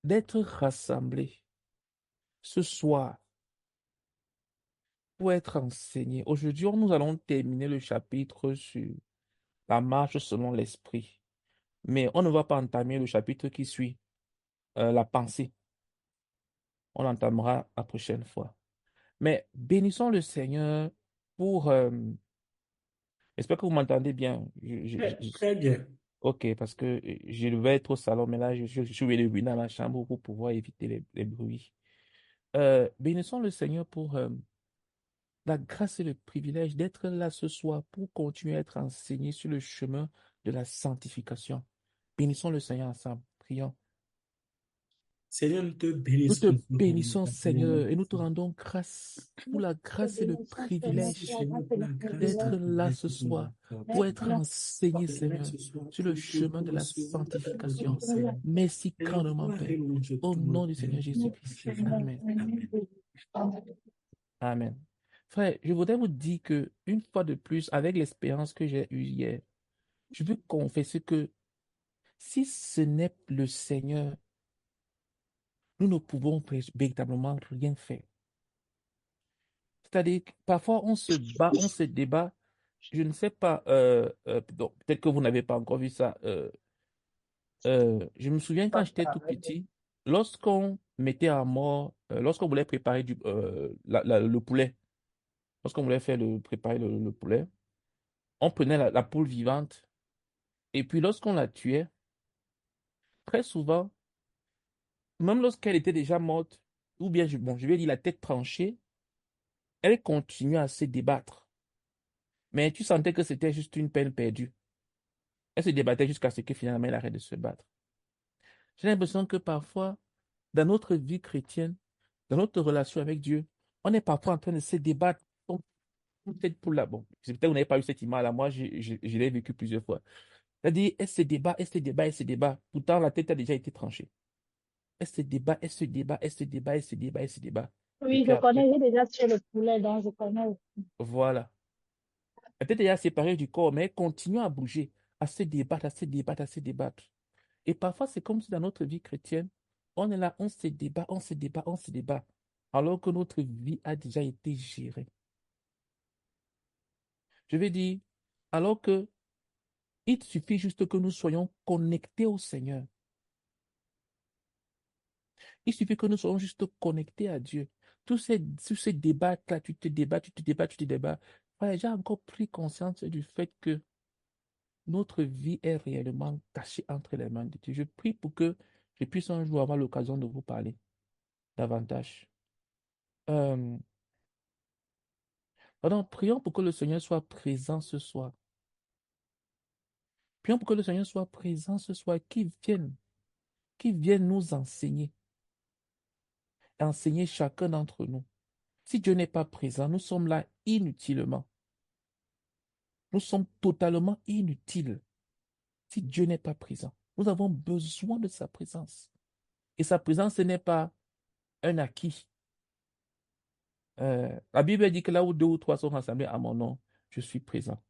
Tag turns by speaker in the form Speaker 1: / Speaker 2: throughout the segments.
Speaker 1: d'être rassemblés ce soir pour être enseignés. Aujourd'hui, nous allons terminer le chapitre sur la marche selon l'esprit. Mais on ne va pas entamer le chapitre qui suit, la pensée. On l'entamera la prochaine fois. Mais bénissons le Seigneur pour... j'espère que vous m'entendez bien.
Speaker 2: Très bien.
Speaker 1: Ok, parce que je devais être au salon, mais là, je suis venu dans la chambre pour pouvoir éviter les bruits. Bénissons le Seigneur pour la grâce et le privilège d'être là ce soir pour continuer à être enseigné sur le chemin de la sanctification. Bénissons le Seigneur ensemble. Prions.
Speaker 2: Seigneur, nous te
Speaker 1: Nous te
Speaker 2: bénissons pour
Speaker 1: bénissons,
Speaker 2: ta bénédiction.
Speaker 1: Seigneur, et nous te rendons grâce pour la
Speaker 3: Te
Speaker 1: grâce et le
Speaker 3: bénissons, Seigneur,
Speaker 2: Merci
Speaker 3: pour
Speaker 1: privilège
Speaker 3: la
Speaker 2: Seigneur
Speaker 3: grâce et
Speaker 2: pour
Speaker 3: le
Speaker 2: la grâce et
Speaker 1: d'être
Speaker 2: le
Speaker 3: privilège
Speaker 1: là
Speaker 2: privilège
Speaker 1: ce
Speaker 2: que tu nous
Speaker 1: soir
Speaker 2: accordes.
Speaker 1: pour
Speaker 3: d'être
Speaker 1: être
Speaker 3: là.
Speaker 1: enseigné,
Speaker 2: D'être là
Speaker 1: Seigneur,
Speaker 2: ce soir
Speaker 1: sur le chemin
Speaker 2: pour
Speaker 1: de la
Speaker 2: recevoir ta
Speaker 1: sanctification.
Speaker 2: parole, Seigneur.
Speaker 1: Merci
Speaker 2: Seigneur,
Speaker 1: grandement,
Speaker 2: gloire et
Speaker 1: Père.
Speaker 2: louange à
Speaker 1: Au
Speaker 2: toi, le
Speaker 1: nom du
Speaker 2: Père,
Speaker 1: Seigneur
Speaker 2: au nom
Speaker 3: Nous
Speaker 2: de
Speaker 1: Jésus-Christ.
Speaker 3: sommes
Speaker 2: Jésus.
Speaker 1: Amen.
Speaker 2: Amen.
Speaker 1: Amen. Frère, je voudrais vous dire que, une fois de plus, avec l'expérience que j'ai eue hier, je veux confesser que si ce n'est le Seigneur, nous ne pouvons véritablement rien faire. C'est-à-dire que parfois on se bat, on se débat. Je ne sais pas, donc, peut-être que vous n'avez pas encore vu ça. Je me souviens quand j'étais tout petit, lorsqu'on mettait à mort, lorsqu'on voulait préparer le poulet, lorsqu'on voulait préparer le poulet, on prenait la poule vivante et puis lorsqu'on la tuait, très souvent, même lorsqu'elle était déjà morte, ou bien, bon, je vais dire la tête tranchée, elle continuait à se débattre. Mais tu sentais que c'était juste une peine perdue. Elle se débattait jusqu'à ce que finalement elle arrête de se battre. J'ai l'impression que parfois, dans notre vie chrétienne, dans notre relation avec Dieu, on est parfois en train de se débattre. Peut-être pour la... Bon, peut-être que vous n'avez pas eu cette image-là. Moi, je l'ai vécu plusieurs fois. C'est-à-dire, elle se débat, elle se débat, elle se débat. Pourtant, la tête a déjà été tranchée. Elle se débat, elle se débat, elle se débat, elle se débat, elle se débat. Et
Speaker 3: Oui,
Speaker 1: puis
Speaker 3: je
Speaker 1: après,
Speaker 3: connais, j'ai déjà tué le poulet, donc je connais.
Speaker 1: voilà. La tête est déjà séparée du corps, mais elle continue à bouger, à se débattre, à se débattre, à se débattre. Et parfois, c'est comme si dans notre vie chrétienne, on est là, on se débat, on se débat, on se débat, alors que notre vie a déjà été gérée. Je vais dire, alors que il suffit juste que nous soyons connectés au Seigneur. Il suffit que nous soyons juste connectés à Dieu. Tous ces débats-là, tu te débats, tu te débats, tu te débats. Ouais, j'ai encore pris conscience du fait que notre vie est réellement cachée entre les mains de Dieu. Je prie pour que je puisse un jour avoir l'occasion de vous parler davantage. Euh, Pardon, prions pour que le Seigneur soit présent ce soir. Prions pour que le Seigneur soit présent ce soir, qu'il vienne nous enseigner chacun d'entre nous. Si Dieu n'est pas présent, nous sommes là inutilement. Nous sommes totalement inutiles si Dieu n'est pas présent. Nous avons besoin de sa présence. Et sa présence, ce n'est pas un acquis. La Bible dit que là où deux ou trois sont rassemblés à mon nom, je suis présent.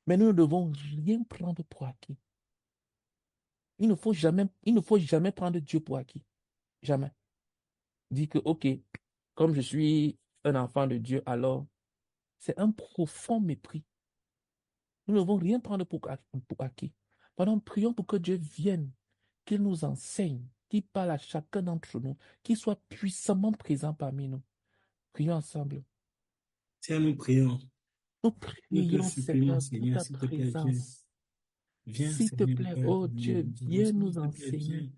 Speaker 1: Mais nous ne devons rien prendre pour acquis. Il ne faut jamais prendre Dieu pour acquis. Jamais. Dit que, OK, comme je suis un enfant de Dieu, alors c'est un profond mépris. Nous ne devons rien prendre pour acquis. Pardon, prions pour que Dieu vienne, qu'il nous enseigne, qu'il parle à chacun d'entre nous, qu'il soit puissamment présent parmi nous. Prions ensemble.
Speaker 2: Tiens, nous prions.
Speaker 1: Nous
Speaker 2: Nous te
Speaker 1: prions,
Speaker 2: supplions,
Speaker 1: Seigneur, pour
Speaker 2: Seigneur,
Speaker 1: ta
Speaker 2: s'il te plaît, viens.
Speaker 1: présence.
Speaker 2: Viens,
Speaker 1: S'il te
Speaker 2: Seigneur,
Speaker 1: plaît,
Speaker 2: Père,
Speaker 1: oh
Speaker 2: nous
Speaker 1: Dieu,
Speaker 2: disons,
Speaker 1: viens
Speaker 2: s'il
Speaker 1: nous
Speaker 2: te plaît,
Speaker 1: enseigner.
Speaker 2: viens.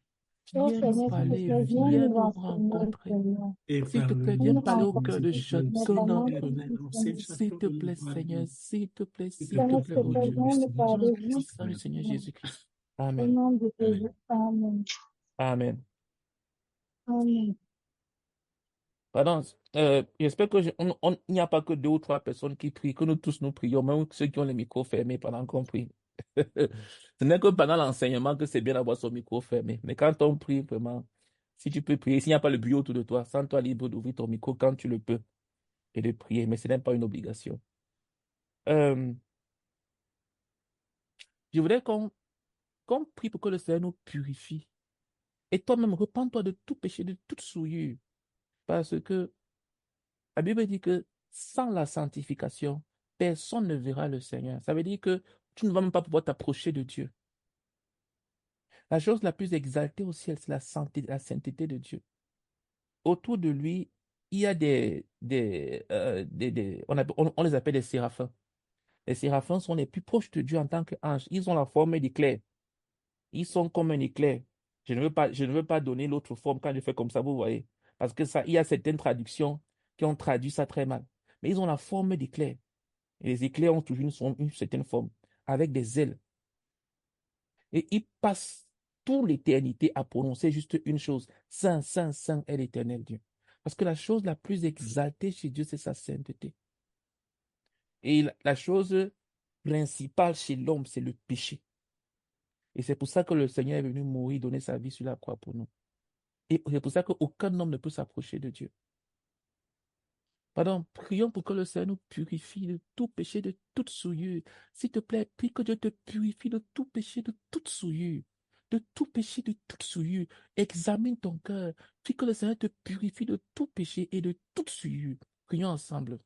Speaker 3: Oh
Speaker 1: Viens nous
Speaker 3: Seigneur, s'il te
Speaker 1: parler,
Speaker 3: plaît, viens
Speaker 1: viens
Speaker 3: nous
Speaker 1: nous
Speaker 3: enseigner,
Speaker 1: rencontrer.
Speaker 3: Seigneur.
Speaker 2: Et
Speaker 1: S'il
Speaker 2: par
Speaker 1: te
Speaker 2: le
Speaker 1: plaît,
Speaker 3: Viens
Speaker 1: viens
Speaker 3: nous
Speaker 2: nom de
Speaker 1: parler au cœur
Speaker 3: rencontrer,
Speaker 1: de
Speaker 2: Jésus,
Speaker 3: Seigneur,
Speaker 1: chacun
Speaker 3: pendant
Speaker 2: Saint-Esprit
Speaker 1: d'entre
Speaker 2: de
Speaker 3: que
Speaker 1: nous.
Speaker 3: tu
Speaker 2: l'éternel, enseigne
Speaker 3: viens.
Speaker 1: S'il
Speaker 2: chacun
Speaker 1: te
Speaker 2: de nous
Speaker 1: plaît,
Speaker 2: par
Speaker 1: Seigneur,
Speaker 2: Dieu.
Speaker 1: s'il te plaît,
Speaker 2: S'il te
Speaker 1: s'il te
Speaker 2: plaît,
Speaker 3: Seigneur,
Speaker 1: plaît,
Speaker 3: s'il te
Speaker 1: oh
Speaker 3: plaît,
Speaker 1: Dieu.
Speaker 2: conduis-nous,
Speaker 3: viens nous
Speaker 2: Seigneur,
Speaker 1: Au nom
Speaker 3: parler,
Speaker 2: sur
Speaker 3: viens
Speaker 2: ce
Speaker 1: puissant du
Speaker 2: chemin.
Speaker 1: Seigneur
Speaker 3: nous
Speaker 1: Jésus-Christ.
Speaker 3: au
Speaker 1: Amen.
Speaker 3: nom de
Speaker 2: Amen.
Speaker 3: Jésus. Amen.
Speaker 1: Amen.
Speaker 3: Amen.
Speaker 1: Pardon, j'espère que il n'y a pas que deux ou trois personnes qui prient, que nous tous nous prions, même ceux qui ont les micros fermés pendant qu'on prie. Ce n'est que pendant l'enseignement que c'est bien d'avoir son micro fermé. Mais quand on prie, vraiment, si tu peux prier, s'il n'y a pas le bureau autour de toi, sens-toi libre d'ouvrir ton micro quand tu le peux et de prier, mais ce n'est pas une obligation. Euh, je voudrais qu'on prie pour que le Seigneur nous purifie Et toi-même, repens-toi de tout péché, de toute souillure. Parce que la Bible dit que sans la sanctification, personne ne verra le Seigneur. Ça veut dire que tu ne vas même pas pouvoir t'approcher de Dieu. La chose la plus exaltée au ciel, c'est la sainteté de Dieu. Autour de lui, il y a on les appelle des séraphins. Les séraphins sont les plus proches de Dieu en tant qu'anges. Ils ont la forme d'éclair. Ils sont comme un éclair. Je ne veux pas donner l'autre forme quand je fais comme ça, vous voyez. Parce que ça, il y a certaines traductions qui ont traduit ça très mal. Mais ils ont la forme d'éclair. Et les éclairs ont toujours une certaine forme, avec des ailes. Et ils passent toute l'éternité à prononcer juste une chose. Saint, Saint, Saint est l'éternel Dieu. Parce que la chose la plus exaltée chez Dieu, c'est sa sainteté. Et la chose principale chez l'homme, c'est le péché. Et c'est pour ça que le Seigneur est venu mourir, donner sa vie sur la croix pour nous. Et c'est pour ça qu'aucun homme ne peut s'approcher de Dieu. Pardon, prions pour que le Seigneur nous purifie de tout péché, de toute souillure. S'il te plaît, prie que Dieu te purifie de tout péché, de toute souillure. De tout péché, de toute souillure. Examine ton cœur. Prie que le Seigneur te purifie de tout péché et de toute souillure. Prions ensemble.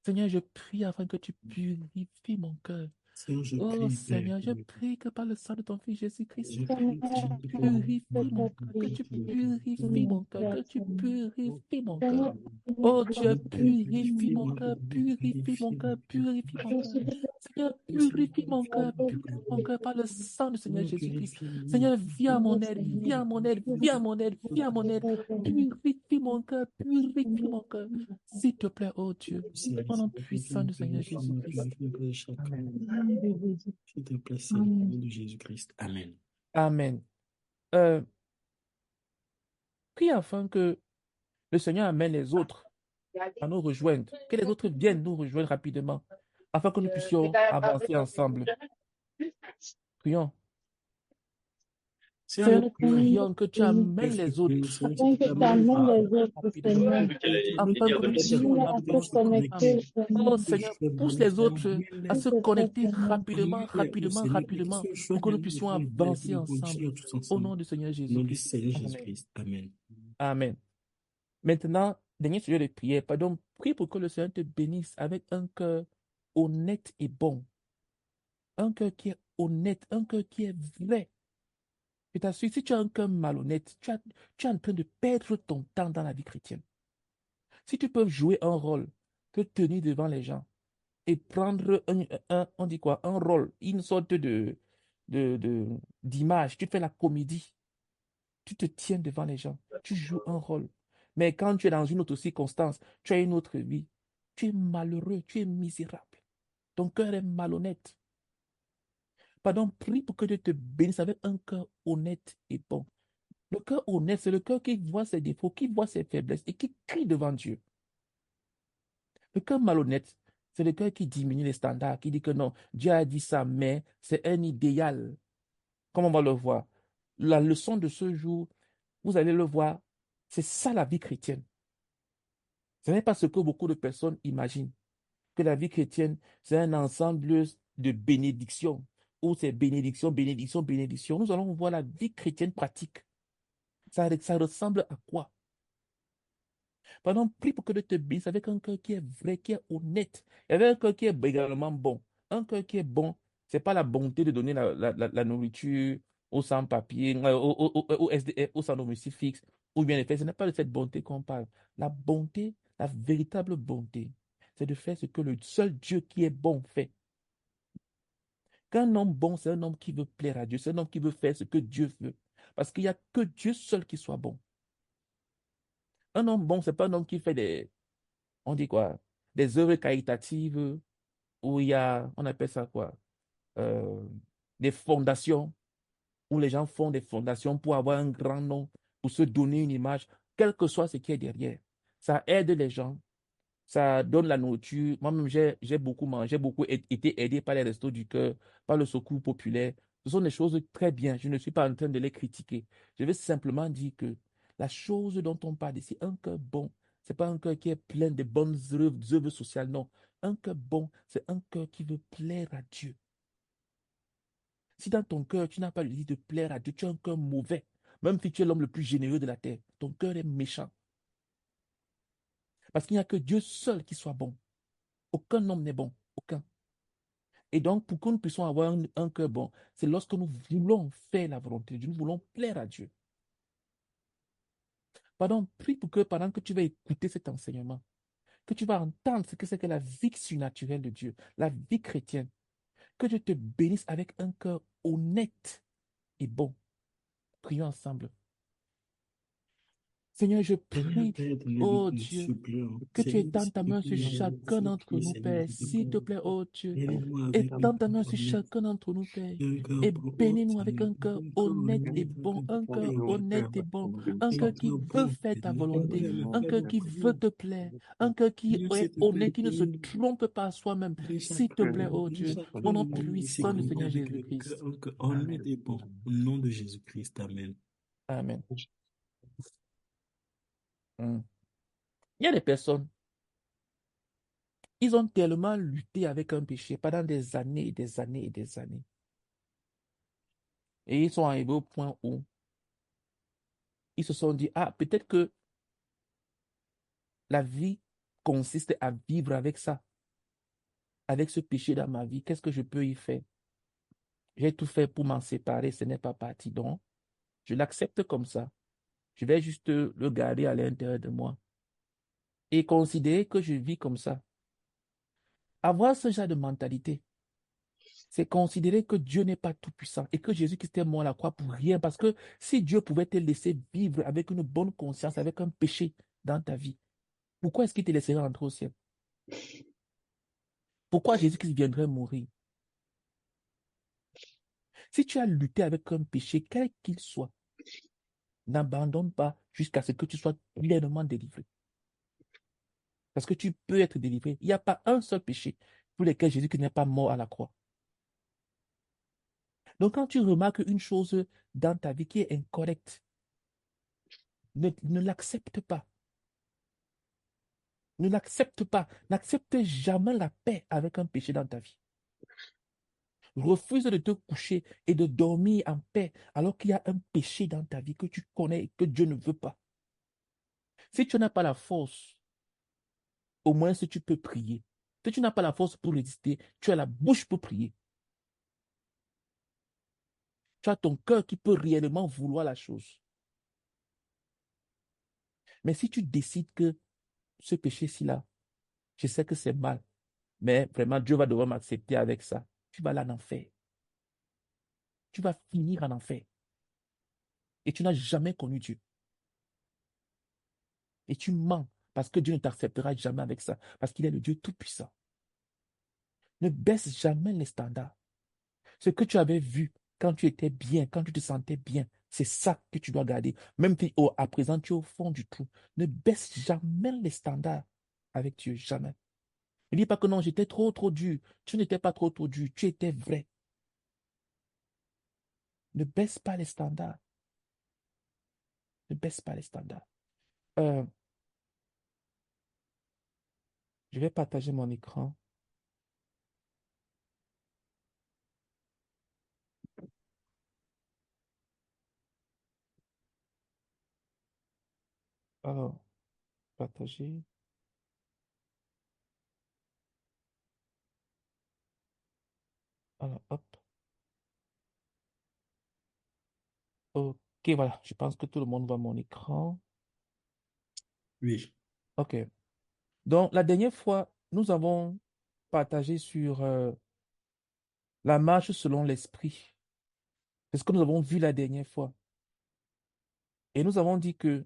Speaker 1: Seigneur, je prie afin que tu purifies mon cœur.
Speaker 2: Seigneur, je
Speaker 1: Oh
Speaker 2: prie, Père.
Speaker 1: Seigneur, je prie que par le sang de ton Fils Jésus-Christ,
Speaker 2: Je
Speaker 3: Seigneur,
Speaker 2: prie,
Speaker 1: que tu
Speaker 2: Seigneur, que
Speaker 1: purifies mon cœur, que tu purifies mon cœur, que tu purifies mon cœur. Oh Dieu, purifie mon cœur, purifie mon cœur, purifie mon cœur. Seigneur, purifie mon cœur par le sang du Seigneur Jésus-Christ. Seigneur, viens à mon aide, viens à mon aide, viens à mon aide, viens à mon aide. Purifie mon cœur, purifie mon cœur. S'il te plaît, oh Dieu, au nom puissant du Seigneur Jésus-Christ. Amen.
Speaker 2: S'il te plaît, Seigneur, au nom de Jésus-Christ. Amen.
Speaker 1: Amen. Prie afin que le Seigneur amène les autres à nous rejoindre, que les autres viennent nous rejoindre rapidement, afin que nous puissions avancer ensemble. Prions.
Speaker 2: Seigneur,
Speaker 1: Seigneur, nous prions que tu amènes les autres
Speaker 3: afin que tu amènes les autres,
Speaker 1: rapidement,
Speaker 3: Seigneur.
Speaker 1: afin que nous puissions
Speaker 3: Amène-les à se
Speaker 1: avancer
Speaker 3: connecter,
Speaker 1: ensemble.
Speaker 3: Seigneur.
Speaker 1: Oh Seigneur, pousse les autres à
Speaker 3: S'il
Speaker 1: se
Speaker 3: te plaît,
Speaker 1: connecter
Speaker 3: Seigneur.
Speaker 1: rapidement, pour que nous puissions avancer ensemble. Au nom du Seigneur
Speaker 2: Au nom du
Speaker 1: Jésus-Christ.
Speaker 2: Seigneur
Speaker 1: Amen.
Speaker 2: Jésus-Christ. Amen.
Speaker 1: Amen. Maintenant, dernier sujet de prière. Pardon, prie pour que le Seigneur te bénisse avec un cœur honnête et bon. Un cœur qui est honnête, un cœur qui est vrai. Je t'assure, si tu as un cœur malhonnête, tu es en train de perdre ton temps dans la vie chrétienne. Si tu peux jouer un rôle, te tenir devant les gens et prendre on dit quoi, un rôle, une sorte d'image, tu fais la comédie, tu te tiens devant les gens, tu joues un rôle. Mais quand tu es dans une autre circonstance, tu as une autre vie, tu es malheureux, tu es misérable. Ton cœur est malhonnête. Pardon, prie pour que Dieu te bénisse avec un cœur honnête et bon. Le cœur honnête, c'est le cœur qui voit ses défauts, qui voit ses faiblesses et qui crie devant Dieu. Le cœur malhonnête, c'est le cœur qui diminue les standards, qui dit que non, Dieu a dit ça, mais c'est un idéal. Comme on va le voir. La leçon de ce jour, vous allez le voir, c'est ça la vie chrétienne. Ce n'est pas ce que beaucoup de personnes imaginent, que la vie chrétienne, c'est un ensemble de bénédictions, où c'est bénédiction, bénédiction, bénédiction. Nous allons voir la vie chrétienne pratique. Ça ressemble à quoi? Pardon, prie pour que Dieu te bénisse avec un cœur qui est vrai, qui est honnête, et avec un cœur qui est également bon. Un cœur qui est bon, c'est pas la bonté de donner la nourriture aux sans-papiers, aux SDF, aux sans-domicile fixe, ou bien les faits. Ce n'est pas de cette bonté qu'on parle. La bonté, la véritable bonté, c'est de faire ce que le seul Dieu qui est bon fait. Qu'un homme bon, c'est un homme qui veut plaire à Dieu, c'est un homme qui veut faire ce que Dieu veut. Parce qu'il n'y a que Dieu seul qui soit bon. Un homme bon, c'est pas un homme qui fait on dit quoi, des œuvres caritatives où il y a, on appelle ça quoi, euh, des fondations, où les gens font des fondations pour avoir un grand nom, pour se donner une image, quel que soit ce qui est derrière. Ça aide les gens, ça donne la nourriture. Moi-même, j'ai beaucoup mangé, j'ai beaucoup été aidé par les restos du cœur, par le secours populaire. Ce sont des choses très bien. Je ne suis pas en train de les critiquer. Je vais simplement dire que la chose dont on parle ici, un cœur bon, c'est pas un cœur qui est plein de bonnes œuvres sociales, non. Un cœur bon, c'est un cœur qui veut plaire à Dieu. Si dans ton cœur, tu n'as pas le désir de plaire à Dieu, tu as un cœur mauvais, même si tu es l'homme le plus généreux de la terre, ton cœur est méchant. Parce qu'il n'y a que Dieu seul qui soit bon. Aucun homme n'est bon. Aucun. Et donc, pour que nous puissions avoir un cœur bon, c'est lorsque nous voulons faire la volonté de Dieu, nous voulons plaire à Dieu. Pardon, prie pour que pendant que tu vas écouter cet enseignement, que tu vas entendre ce que c'est que la vie surnaturelle de Dieu, la vie chrétienne, que Dieu te bénisse avec un cœur honnête et bon. Prions ensemble. Seigneur, je
Speaker 2: Seigneur,
Speaker 1: prie,
Speaker 2: Père éternel, nous
Speaker 1: oh
Speaker 2: te
Speaker 1: Dieu,
Speaker 2: supplions.
Speaker 1: que tu
Speaker 2: Seigneur,
Speaker 1: étends
Speaker 2: s'il
Speaker 1: ta
Speaker 2: te
Speaker 1: main sur
Speaker 2: plaît,
Speaker 1: chacun d'entre
Speaker 2: supplie,
Speaker 1: nous,
Speaker 2: Seigneur,
Speaker 1: Père.
Speaker 2: je te
Speaker 1: S'il te
Speaker 2: prie.
Speaker 1: plaît, oh Dieu,
Speaker 2: Aide-moi avec un
Speaker 1: étends ta
Speaker 2: cœur
Speaker 1: main sur
Speaker 2: honnête,
Speaker 1: chacun d'entre nous, Père,
Speaker 2: un cœur
Speaker 1: et
Speaker 2: bon,
Speaker 1: bénis-nous avec
Speaker 2: Seigneur,
Speaker 1: un cœur
Speaker 2: un cœur
Speaker 1: honnête et
Speaker 2: honnête,
Speaker 1: bon, un
Speaker 2: un
Speaker 1: cœur
Speaker 2: cœur
Speaker 1: honnête et
Speaker 2: bon,
Speaker 1: bon, un
Speaker 2: un
Speaker 1: cœur qui
Speaker 2: cœur
Speaker 1: veut
Speaker 2: bon,
Speaker 1: faire ta
Speaker 2: Seigneur.
Speaker 1: volonté,
Speaker 2: Aide-moi à me
Speaker 1: un
Speaker 2: faire
Speaker 1: cœur
Speaker 2: ta
Speaker 1: qui veut
Speaker 2: prière.
Speaker 1: te plaire, un cœur qui
Speaker 2: Seigneur,
Speaker 1: est
Speaker 2: s'il te plaît,
Speaker 1: honnête, qui ne se trompe pas à soi-même.
Speaker 2: bénis
Speaker 1: S'il te plaît,
Speaker 2: chacun,
Speaker 1: oh
Speaker 2: bénis
Speaker 1: Dieu,
Speaker 2: chacun
Speaker 1: au nom
Speaker 2: de nous ici
Speaker 1: puissant du
Speaker 2: présent
Speaker 1: Seigneur
Speaker 2: avec le cœur,
Speaker 1: Jésus-Christ.
Speaker 2: un cœur
Speaker 1: Amen.
Speaker 2: honnête et bon. Au nom de Jésus-Christ, Amen.
Speaker 1: Amen. Hmm. Il y a des personnes, ils ont tellement lutté avec un péché pendant des années et des années et des années. Et ils sont arrivés au point où ils se sont dit, ah, peut-être que la vie consiste à vivre avec ça, avec ce péché dans ma vie. Qu'est-ce que je peux y faire? J'ai tout fait pour m'en séparer, ce n'est pas parti. Donc, je l'accepte comme ça. Je vais juste le garder à l'intérieur de moi et considérer que je vis comme ça. Avoir ce genre de mentalité, c'est considérer que Dieu n'est pas tout-puissant et que Jésus-Christ est mort à la croix pour rien. Parce que si Dieu pouvait te laisser vivre avec une bonne conscience, avec un péché dans ta vie, pourquoi est-ce qu'il te laisserait entrer au ciel? Pourquoi Jésus-Christ viendrait mourir? Si tu as lutté avec un péché, quel qu'il soit, n'abandonne pas jusqu'à ce que tu sois pleinement délivré. Parce que tu peux être délivré. Il n'y a pas un seul péché pour lequel Jésus n'est pas mort à la croix. Donc quand tu remarques une chose dans ta vie qui est incorrecte, ne l'accepte pas. Ne l'accepte pas. N'accepte jamais la paix avec un péché dans ta vie. Refuse de te coucher et de dormir en paix alors qu'il y a un péché dans ta vie que tu connais et que Dieu ne veut pas. Si tu n'as pas la force, au moins si tu peux prier. Si tu n'as pas la force pour résister, tu as la bouche pour prier. Tu as ton cœur qui peut réellement vouloir la chose. Mais si tu décides que ce péché-ci là, je sais que c'est mal, mais vraiment Dieu va devoir m'accepter avec ça, tu vas aller en enfer. Tu vas finir en enfer. Et tu n'as jamais connu Dieu. Et tu mens parce que Dieu ne t'acceptera jamais avec ça, parce qu'il est le Dieu tout-puissant. Ne baisse jamais les standards. Ce que tu avais vu quand tu étais bien, quand tu te sentais bien, c'est ça que tu dois garder. Même si à présent tu es au fond du trou, ne baisse jamais les standards avec Dieu, jamais. Ne dis pas que non, j'étais trop dur. Tu n'étais pas trop dur, tu étais vrai. Ne baisse pas les standards. Ne baisse pas les standards. Euh, je vais partager mon écran. Alors, partager. Alors, hop. Ok, voilà. Je pense que tout le monde voit mon écran.
Speaker 2: Oui.
Speaker 1: Ok. Donc, la dernière fois, nous avons partagé sur la marche selon l'esprit. C'est ce que nous avons vu la dernière fois. Et nous avons dit que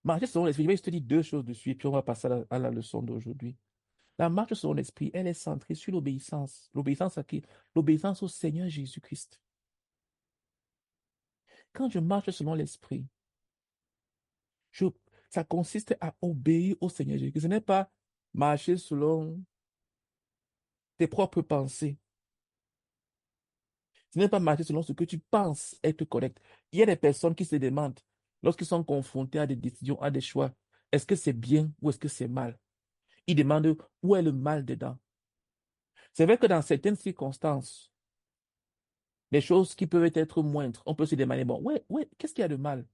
Speaker 1: marcher selon l'esprit, je vais juste te dire deux choses dessus, et puis on va passer à la leçon d'aujourd'hui. La marche selon l'esprit, elle est centrée sur l'obéissance. L'obéissance à qui? L'obéissance au Seigneur Jésus-Christ. Quand je marche selon l'esprit, je, ça consiste à obéir au Seigneur Jésus-Christ. Ce n'est pas marcher selon tes propres pensées. Ce n'est pas marcher selon ce que tu penses être correct. Il y a des personnes qui se demandent, lorsqu'ils sont confrontés à des décisions, à des choix, est-ce que c'est bien ou est-ce que c'est mal? Ils demandent où est le mal dedans. C'est vrai que dans certaines circonstances, les choses qui peuvent être moindres, on peut se demander, bon, ouais, qu'est-ce qu'il y a de mal?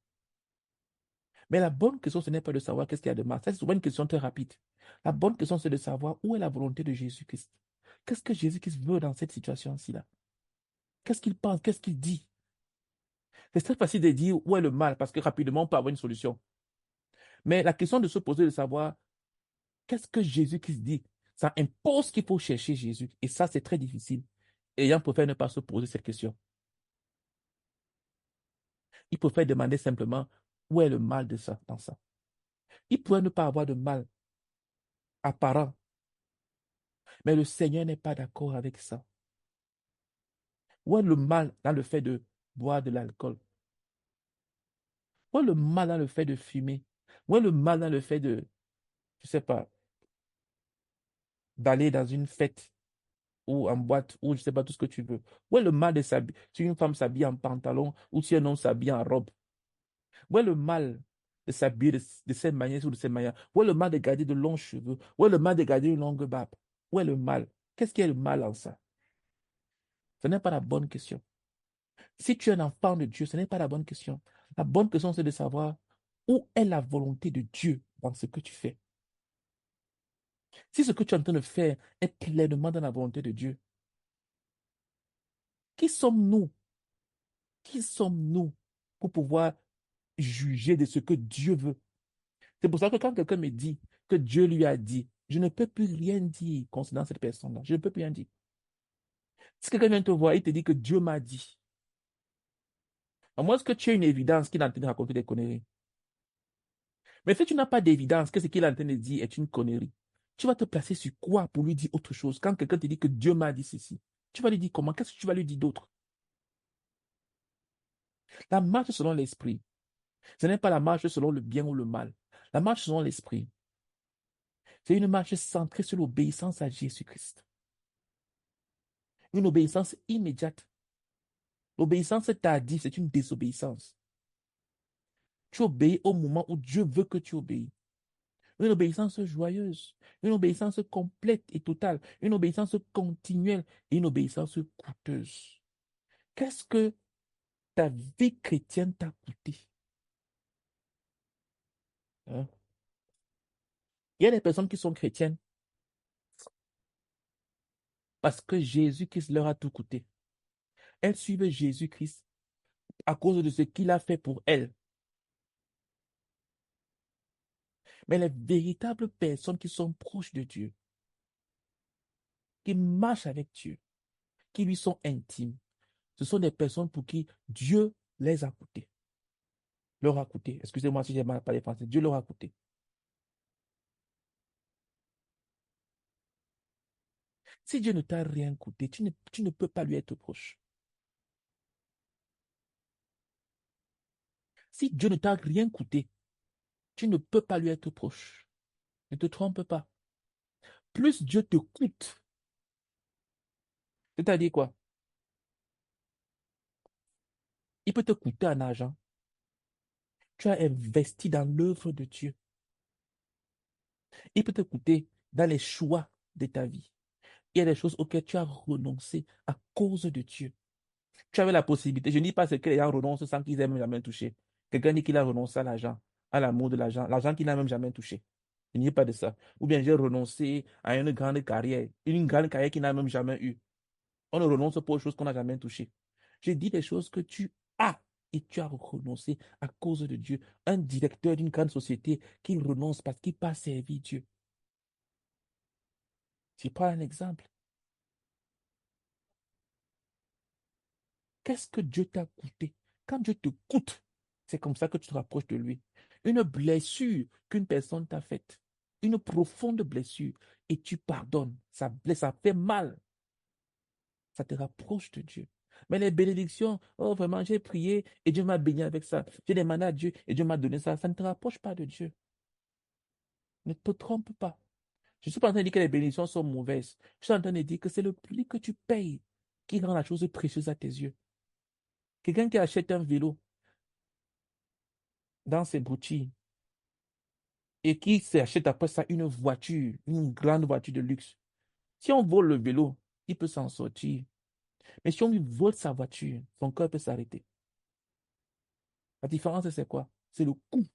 Speaker 1: Mais la bonne question, ce n'est pas de savoir qu'est-ce qu'il y a de mal. Ça, c'est souvent une question très rapide. La bonne question, c'est de savoir où est la volonté de Jésus-Christ. Qu'est-ce que Jésus-Christ veut dans cette situation-ci-là? Qu'est-ce qu'il pense? Qu'est-ce qu'il dit? C'est très facile de dire où est le mal parce que rapidement, on peut avoir une solution. Mais la question de se poser, de savoir qu'est-ce que Jésus-Christ dit, ça impose qu'il faut chercher Jésus. Et ça, c'est très difficile. Et Ayant préfère ne pas se poser cette question. Il préfère demander simplement où est le mal de ça, dans ça. Il pourrait ne pas avoir de mal apparent, mais le Seigneur n'est pas d'accord avec ça. Où est le mal dans le fait de boire de l'alcool? Où est le mal dans le fait de fumer? Où est le mal dans le fait de, je sais pas, d'aller dans une fête ou en boîte ou je sais pas tout ce que tu veux? Où est le mal de s'habiller? Si une femme s'habille en pantalon ou si un homme s'habille en robe? Où est le mal de s'habiller de cette manière ou de cette manière? Où est le mal de garder de longs cheveux? Où est le mal de garder une longue barbe? Où est le mal? Qu'est-ce qui est le mal en ça? Ce n'est pas la bonne question. Si tu es un enfant de Dieu, ce n'est pas la bonne question. La bonne question, c'est de savoir où est la volonté de Dieu dans ce que tu fais. Si ce que tu es en train de faire est pleinement dans la volonté de Dieu, qui sommes-nous? Qui sommes-nous pour pouvoir juger de ce que Dieu veut? C'est pour ça que quand quelqu'un me dit que Dieu lui a dit, je ne peux plus rien dire concernant cette personne-là. Je ne peux plus rien dire. Si quelqu'un vient te voir, il te dit que Dieu m'a dit. À moins que tu aies une évidence qu'il est en train de raconter des conneries. Mais si tu n'as pas d'évidence que ce qu'il est en train de dire est une connerie, tu vas te placer sur quoi pour lui dire autre chose? Quand quelqu'un te dit que Dieu m'a dit ceci, tu vas lui dire comment? Qu'est-ce que tu vas lui dire d'autre? La marche selon l'esprit, ce n'est pas la marche selon le bien ou le mal. La marche selon l'esprit, c'est une marche centrée sur l'obéissance à Jésus-Christ. Une obéissance immédiate. L'obéissance tardive, c'est une désobéissance. Tu obéis au moment où Dieu veut que tu obéis. Une obéissance joyeuse, une obéissance complète et totale, une obéissance continuelle et une obéissance coûteuse. Qu'est-ce que ta vie chrétienne t'a coûté? Hein? Il y a des personnes qui sont chrétiennes parce que Jésus-Christ leur a tout coûté. Elles suivent Jésus-Christ à cause de ce qu'il a fait pour elles. Mais les véritables personnes qui sont proches de Dieu, qui marchent avec Dieu, qui lui sont intimes, ce sont des personnes pour qui Dieu les a coûtés. Leur a coûté. Excusez-moi si j'ai mal parlé français. Dieu leur a coûté. Si Dieu ne t'a rien coûté, tu ne peux pas lui être proche. Si Dieu ne t'a rien coûté, tu ne peux pas lui être proche. Ne te trompe pas. Plus Dieu te coûte, c'est-à-dire quoi? Il peut te coûter en argent. Tu as investi dans l'œuvre de Dieu. Il peut te coûter dans les choix de ta vie. Il y a des choses auxquelles tu as renoncé à cause de Dieu. Tu avais la possibilité. Je ne dis pas ce que les gens renoncent sans qu'ils aient même jamais touché. Quelqu'un dit qu'il a renoncé à l'argent, à l'amour de l'argent qu'il n'a même jamais touché. Il n'y a pas de ça. Ou bien j'ai renoncé à une grande carrière qu'il n'a même jamais eue. On ne renonce pas aux choses qu'on n'a jamais touchées. J'ai dit des choses que tu as et tu as renoncé à cause de Dieu. Un directeur d'une grande société qui renonce parce qu'il n'a pas servi Dieu. Je prends un exemple. Qu'est-ce que Dieu t'a coûté? Quand Dieu te coûte, c'est comme ça que tu te rapproches de lui. Une blessure qu'une personne t'a faite, une profonde blessure, et tu pardonnes. Ça blesse, ça fait mal. Ça te rapproche de Dieu. Mais les bénédictions, oh vraiment, j'ai prié et Dieu m'a béni avec ça. J'ai demandé à Dieu et Dieu m'a donné ça. Ça ne te rapproche pas de Dieu. Ne te trompe pas. Je ne suis pas en train de dire que les bénédictions sont mauvaises. Je suis en train de dire que c'est le prix que tu payes qui rend la chose précieuse à tes yeux. Quelqu'un qui achète un vélo dans ses boutiques et qui s'achète après ça une voiture, une grande voiture de luxe. Si on vole le vélo, il peut s'en sortir. Mais si on lui vole sa voiture, son cœur peut s'arrêter. La différence, c'est quoi? C'est le coût.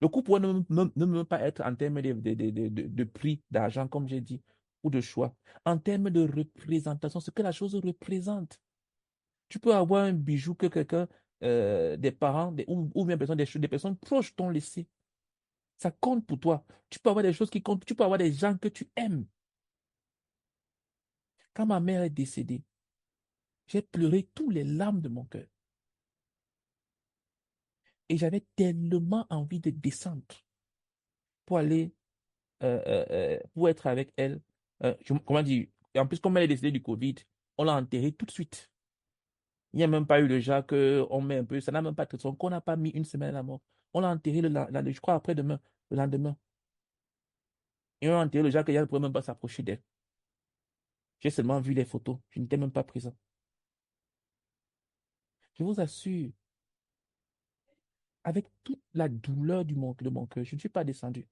Speaker 1: Le coût pourrait ne même pas être en termes de prix, d'argent, comme j'ai dit, ou de choix. En termes de représentation, ce que la chose représente. Tu peux avoir un bijou que quelqu'un, des parents, ou bien des personnes proches t'ont laissé. Ça compte pour toi. Tu peux avoir des choses qui comptent. Tu peux avoir des gens que tu aimes. Quand ma mère est décédée, j'ai pleuré tous les larmes de mon cœur. Et j'avais tellement envie de descendre pour aller, pour être avec elle. Comment dire? Et en plus, comme elle est décédée du Covid, on l'a enterrée tout de suite. Il n'y a même pas eu le genre qu'on met un peu. Ça n'a même pas été son. Qu'on n'a pas mis une semaine à la mort. On l'a enterré, je crois, après-demain, le lendemain. Et on a enterré le genre que ne pouvait même pas s'approcher d'elle. J'ai seulement vu les photos. Je n'étais même pas présent. Je vous assure, avec toute la douleur de mon cœur, je ne suis pas descendu.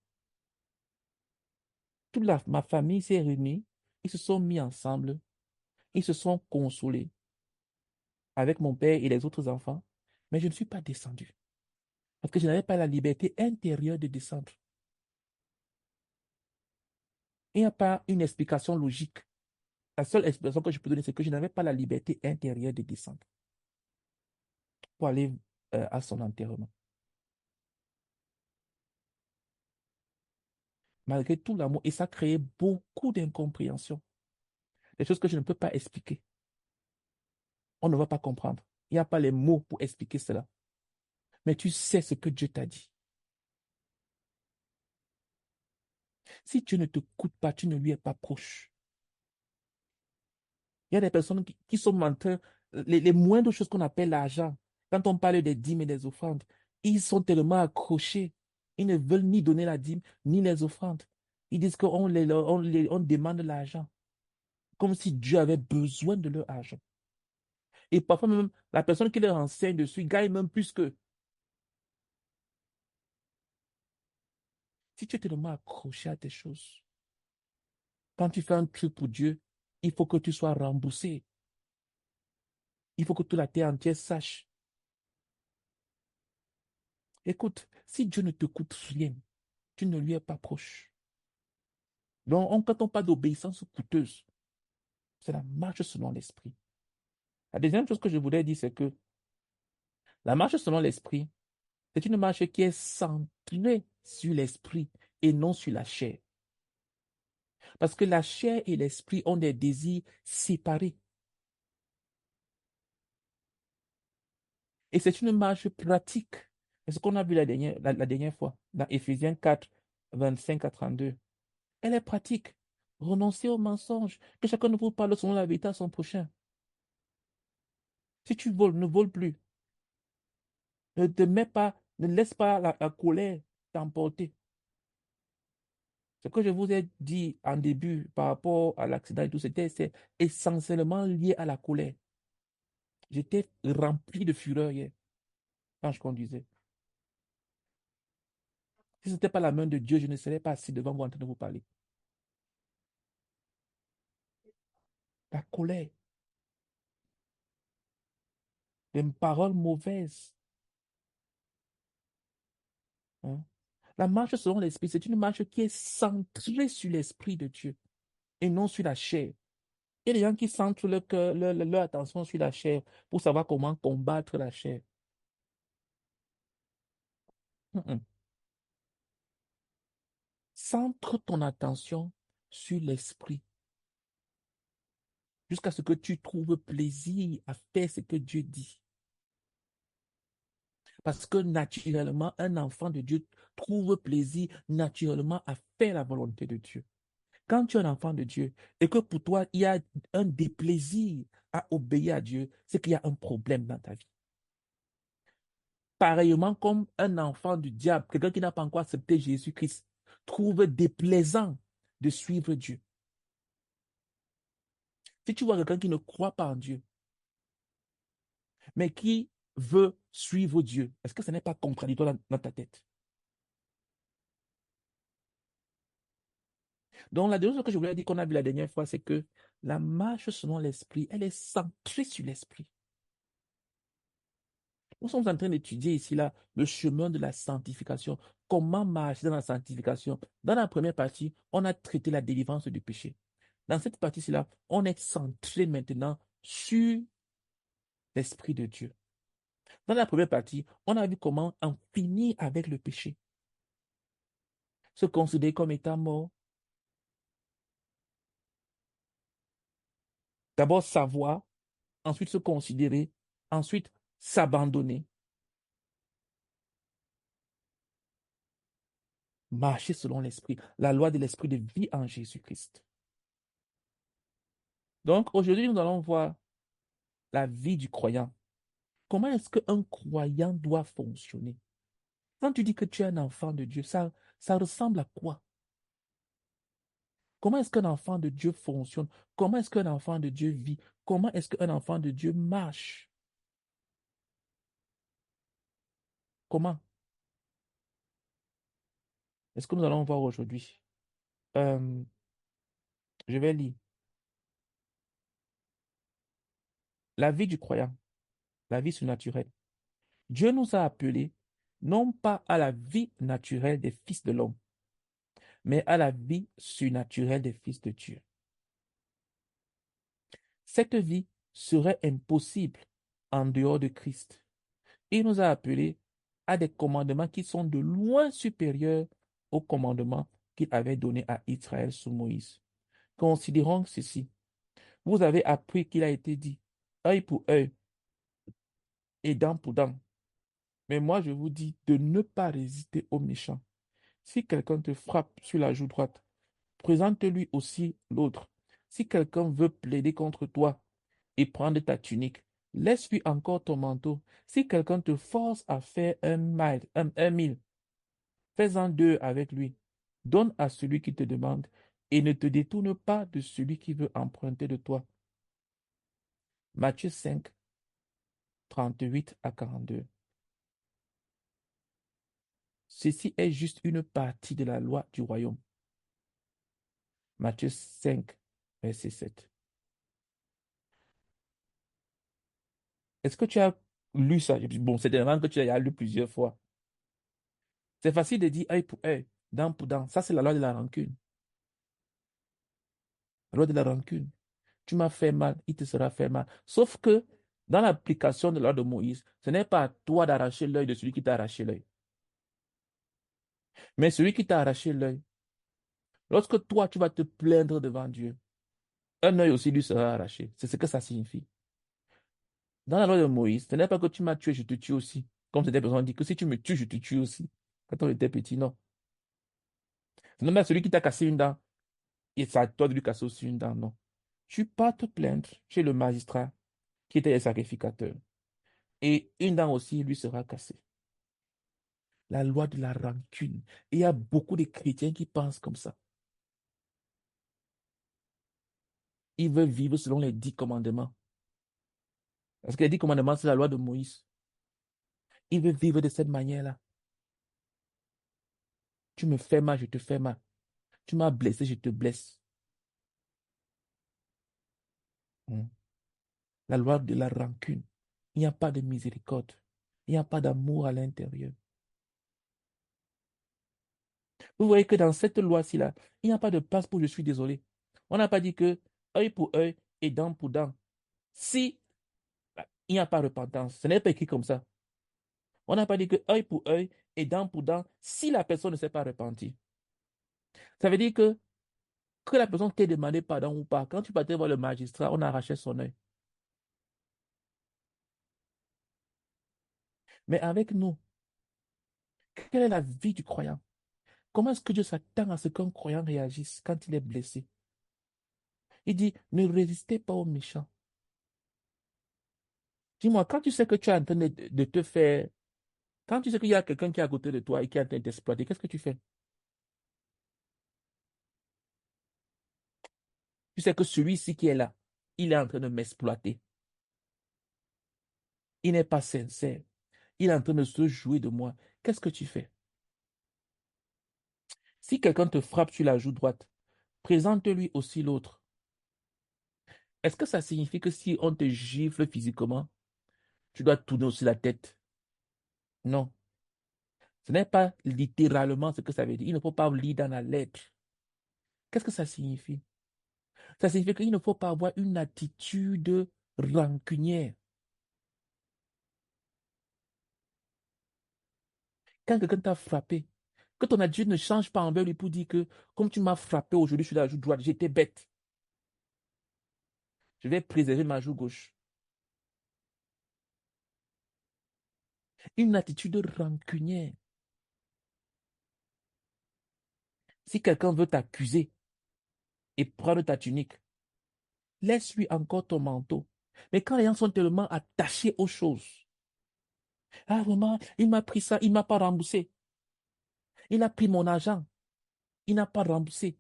Speaker 1: Ma famille s'est réunie, ils se sont mis ensemble, ils se sont consolés avec mon père et les autres enfants, mais je ne suis pas descendu parce que je n'avais pas la liberté intérieure de descendre. Il n'y a pas une explication logique. La seule explication que je peux donner, c'est que je n'avais pas la liberté intérieure de descendre pour aller à son enterrement. Malgré tout l'amour, et ça créait beaucoup d'incompréhension. Des choses que je ne peux pas expliquer. On ne va pas comprendre. Il n'y a pas les mots pour expliquer cela. Mais tu sais ce que Dieu t'a dit. Si Dieu ne te coûte pas, tu ne lui es pas proche. Il y a des personnes qui sont menteurs. Les moindres choses qu'on appelle l'argent, quand on parle des dîmes et des offrandes, ils sont tellement accrochés. Ils ne veulent ni donner la dîme, ni les offrandes. Ils disent on demande l'argent, comme si Dieu avait besoin de leur argent. Et parfois même, la personne qui leur enseigne dessus gagne même plus que. Si tu es tellement accroché à tes choses, quand tu fais un truc pour Dieu, il faut que tu sois remboursé. Il faut que toute la terre entière sache. Écoute, si Dieu ne te coûte rien, tu ne lui es pas proche. Donc, quand on parle d'obéissance coûteuse, c'est la marche selon l'esprit. La deuxième chose que je voudrais dire, c'est que la marche selon l'esprit, c'est une marche qui est centrée sur l'esprit et non sur la chair. Parce que la chair et l'esprit ont des désirs séparés. Et c'est une marche pratique. C'est ce qu'on a vu la dernière fois, dans Éphésiens 4, 25 à 32. Elle est pratique. Renoncez au mensonge. Que chacun de vous parle selon la vérité à son prochain. Si tu voles, ne vole plus. Ne te mets pas, ne laisse pas la colère t'emporter. Ce que je vous ai dit en début par rapport à l'accident et tout, c'est essentiellement lié à la colère. J'étais rempli de fureur hier quand je conduisais. Si ce n'était pas la main de Dieu, je ne serais pas assis devant vous en train de vous parler. La colère, les paroles mauvaises. Hein. La marche selon l'esprit, c'est une marche qui est centrée sur l'esprit de Dieu et non sur la chair. Il y a des gens qui centrent leur attention sur la chair pour savoir comment combattre la chair. Mm-mm. Centre ton attention sur l'esprit jusqu'à ce que tu trouves plaisir à faire ce que Dieu dit. Parce que naturellement, un enfant de Dieu trouve plaisir naturellement à faire la volonté de Dieu. Quand tu es un enfant de Dieu et que pour toi, il y a un déplaisir à obéir à Dieu, c'est qu'il y a un problème dans ta vie. Pareillement comme un enfant du diable, quelqu'un qui n'a pas encore accepté Jésus-Christ, trouve déplaisant de suivre Dieu. Si tu vois quelqu'un qui ne croit pas en Dieu, mais qui veut suivre Dieu, est-ce que ce n'est pas contradictoire dans ta tête? Donc, la deuxième chose que je voulais dire qu'on a vu la dernière fois, c'est que la marche selon l'esprit, elle est centrée sur l'esprit. Nous sommes en train d'étudier ici là le chemin de la sanctification. Comment marcher dans la sanctification? Dans la première partie, on a traité la délivrance du péché. Dans cette partie-ci là, on est centré maintenant sur l'Esprit de Dieu. Dans la première partie, on a vu comment en finir avec le péché. Se considérer comme étant mort. D'abord savoir, ensuite se considérer, ensuite s'abandonner. Marcher selon l'Esprit, la loi de l'Esprit de vie en Jésus-Christ. Donc aujourd'hui, nous allons voir la vie du croyant. Comment est-ce qu'un croyant doit fonctionner? Quand tu dis que tu es un enfant de Dieu, ça ressemble à quoi? Comment est-ce qu'un enfant de Dieu fonctionne? Comment est-ce qu'un enfant de Dieu vit? Comment est-ce qu'un enfant de Dieu marche? Comment? Est-ce que nous allons voir aujourd'hui? Euh, je vais lire. La vie du croyant, la vie surnaturelle. Dieu nous a appelés non pas à la vie naturelle des fils de l'homme, mais à la vie surnaturelle des fils de Dieu. Cette vie serait impossible en dehors de Christ. Il nous a appelés à des commandements qui sont de loin supérieurs aux commandements qu'il avait donnés à Israël sous Moïse. Considérons ceci. Vous avez appris qu'il a été dit, œil pour œil et dent pour dent. Mais moi, je vous dis de ne pas résister aux méchants. Si quelqu'un te frappe sur la joue droite, présente-lui aussi l'autre. Si quelqu'un veut plaider contre toi et prendre ta tunique, laisse-lui encore ton manteau. Si quelqu'un te force à faire un mille, fais-en deux avec lui. Donne à celui qui te demande et ne te détourne pas de celui qui veut emprunter de toi. Matthieu 5, 38 à 42. Ceci est juste une partie de la loi du royaume. Matthieu 5, verset 7. Est-ce que tu as lu ça? Bon, c'est évident que tu l'as lu plusieurs fois. C'est facile de dire œil pour œil, dent pour dent. Ça, c'est la loi de la rancune. La loi de la rancune. Tu m'as fait mal, il te sera fait mal. Sauf que dans l'application de la loi de Moïse, ce n'est pas à toi d'arracher l'œil de celui qui t'a arraché l'œil. Mais celui qui t'a arraché l'œil, lorsque toi, tu vas te plaindre devant Dieu, un œil aussi lui sera arraché. C'est ce que ça signifie. Dans la loi de Moïse, ce n'est pas que tu m'as tué, je te tue aussi. Comme certaines personnes disent que si tu me tues, je te tue aussi. Quand on était petit, non. Ce n'est pas celui qui t'a cassé une dent, et c'est à toi de lui casser aussi une dent, non. Tu pars te plaindre chez le magistrat qui était le sacrificateur. Et une dent aussi lui sera cassée. La loi de la rancune. Et il y a beaucoup de chrétiens qui pensent comme ça. Ils veulent vivre selon les 10 commandements. Parce que les 10 commandements, c'est la loi de Moïse. Ils veulent vivre de cette manière-là. Tu me fais mal, je te fais mal. Tu m'as blessé, je te blesse. Hmm. La loi de la rancune. Il n'y a pas de miséricorde. Il n'y a pas d'amour à l'intérieur. Vous voyez que dans cette loi-ci, là, il n'y a pas de place pour je suis désolé. On n'a pas dit que œil pour œil et dent pour dent. Si il n'y a pas repentance, ce n'est pas écrit comme ça. On n'a pas dit que œil pour œil et dent pour dent si la personne ne s'est pas repentie. Ça veut dire que la personne t'ait demandé pardon ou pas, quand tu partais voir le magistrat, on arrachait son œil. Mais avec nous, quelle est la vie du croyant? Comment est-ce que Dieu s'attend à ce qu'un croyant réagisse quand il est blessé? Il dit, ne résistez pas aux méchants. Dis-moi, quand tu sais que tu es en train de te faire, quand tu sais qu'il y a quelqu'un qui est à côté de toi et qui est en train de t'exploiter, qu'est-ce que tu fais? Tu sais que celui-ci qui est là, il est en train de m'exploiter. Il n'est pas sincère. Il est en train de se jouer de moi. Qu'est-ce que tu fais? Si quelqu'un te frappe sur la joue droite, présente-lui aussi l'autre. Est-ce que ça signifie que si on te gifle physiquement, tu dois tourner aussi la tête? Non. Ce n'est pas littéralement ce que ça veut dire. Il ne faut pas lire dans la lettre. Qu'est-ce que ça signifie? Ça signifie qu'il ne faut pas avoir une attitude rancunière. Quand quelqu'un t'a frappé, que ton attitude ne change pas envers lui pour dire que, comme tu m'as frappé aujourd'hui sur la joue droite, j'étais bête. Je vais préserver ma joue gauche. Une attitude rancunière. Si quelqu'un veut t'accuser et prendre ta tunique, laisse-lui encore ton manteau. Mais quand les gens sont tellement attachés aux choses, ah vraiment, il m'a pris ça, il ne m'a pas remboursé. Il a pris mon argent, il n'a pas remboursé.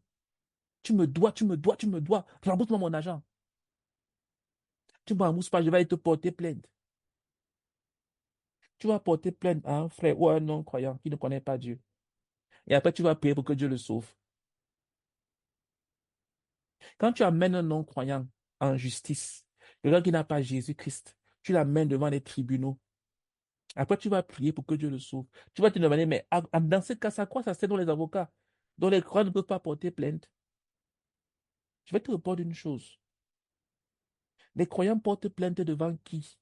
Speaker 1: Tu me dois, tu me dois, tu me dois. Rembourse-moi mon argent. Tu ne me rembourses pas, je vais aller te porter plainte. Tu vas porter plainte à un frère ou à un non-croyant qui ne connaît pas Dieu. Et après, tu vas prier pour que Dieu le sauve. Quand tu amènes un non-croyant en justice, quelqu'un qui n'a pas Jésus-Christ, tu l'amènes devant les tribunaux. Après, tu vas prier pour que Dieu le sauve. Tu vas te demander, mais dans ce cas, ça quoi ça sert dans les avocats, dont les croyants ne peuvent pas porter plainte? Je vais te répondre une chose. Les croyants portent plainte devant qui?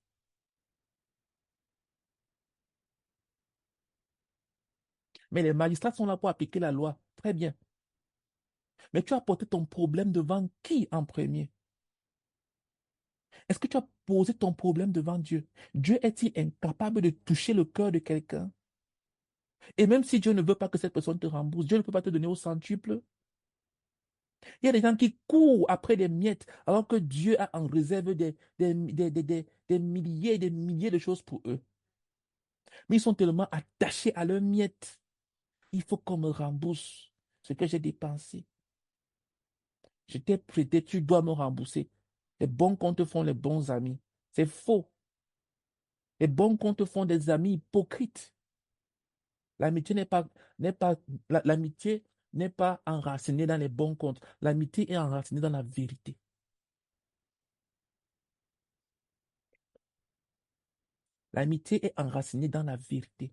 Speaker 1: Mais les magistrats sont là pour appliquer la loi. Très bien. Mais tu as porté ton problème devant qui en premier? Est-ce que tu as posé ton problème devant Dieu? Dieu est-il incapable de toucher le cœur de quelqu'un? Et même si Dieu ne veut pas que cette personne te rembourse, Dieu ne peut pas te donner au centuple. Il y a des gens qui courent après des miettes alors que Dieu a en réserve des milliers et des milliers de choses pour eux. Mais ils sont tellement attachés à leurs miettes. Il faut qu'on me rembourse ce que j'ai dépensé. Je t'ai prêté, tu dois me rembourser. Les bons comptes font les bons amis. C'est faux. Les bons comptes font des amis hypocrites. L'amitié l'amitié n'est pas enracinée dans les bons comptes. L'amitié est enracinée dans la vérité. L'amitié est enracinée dans la vérité.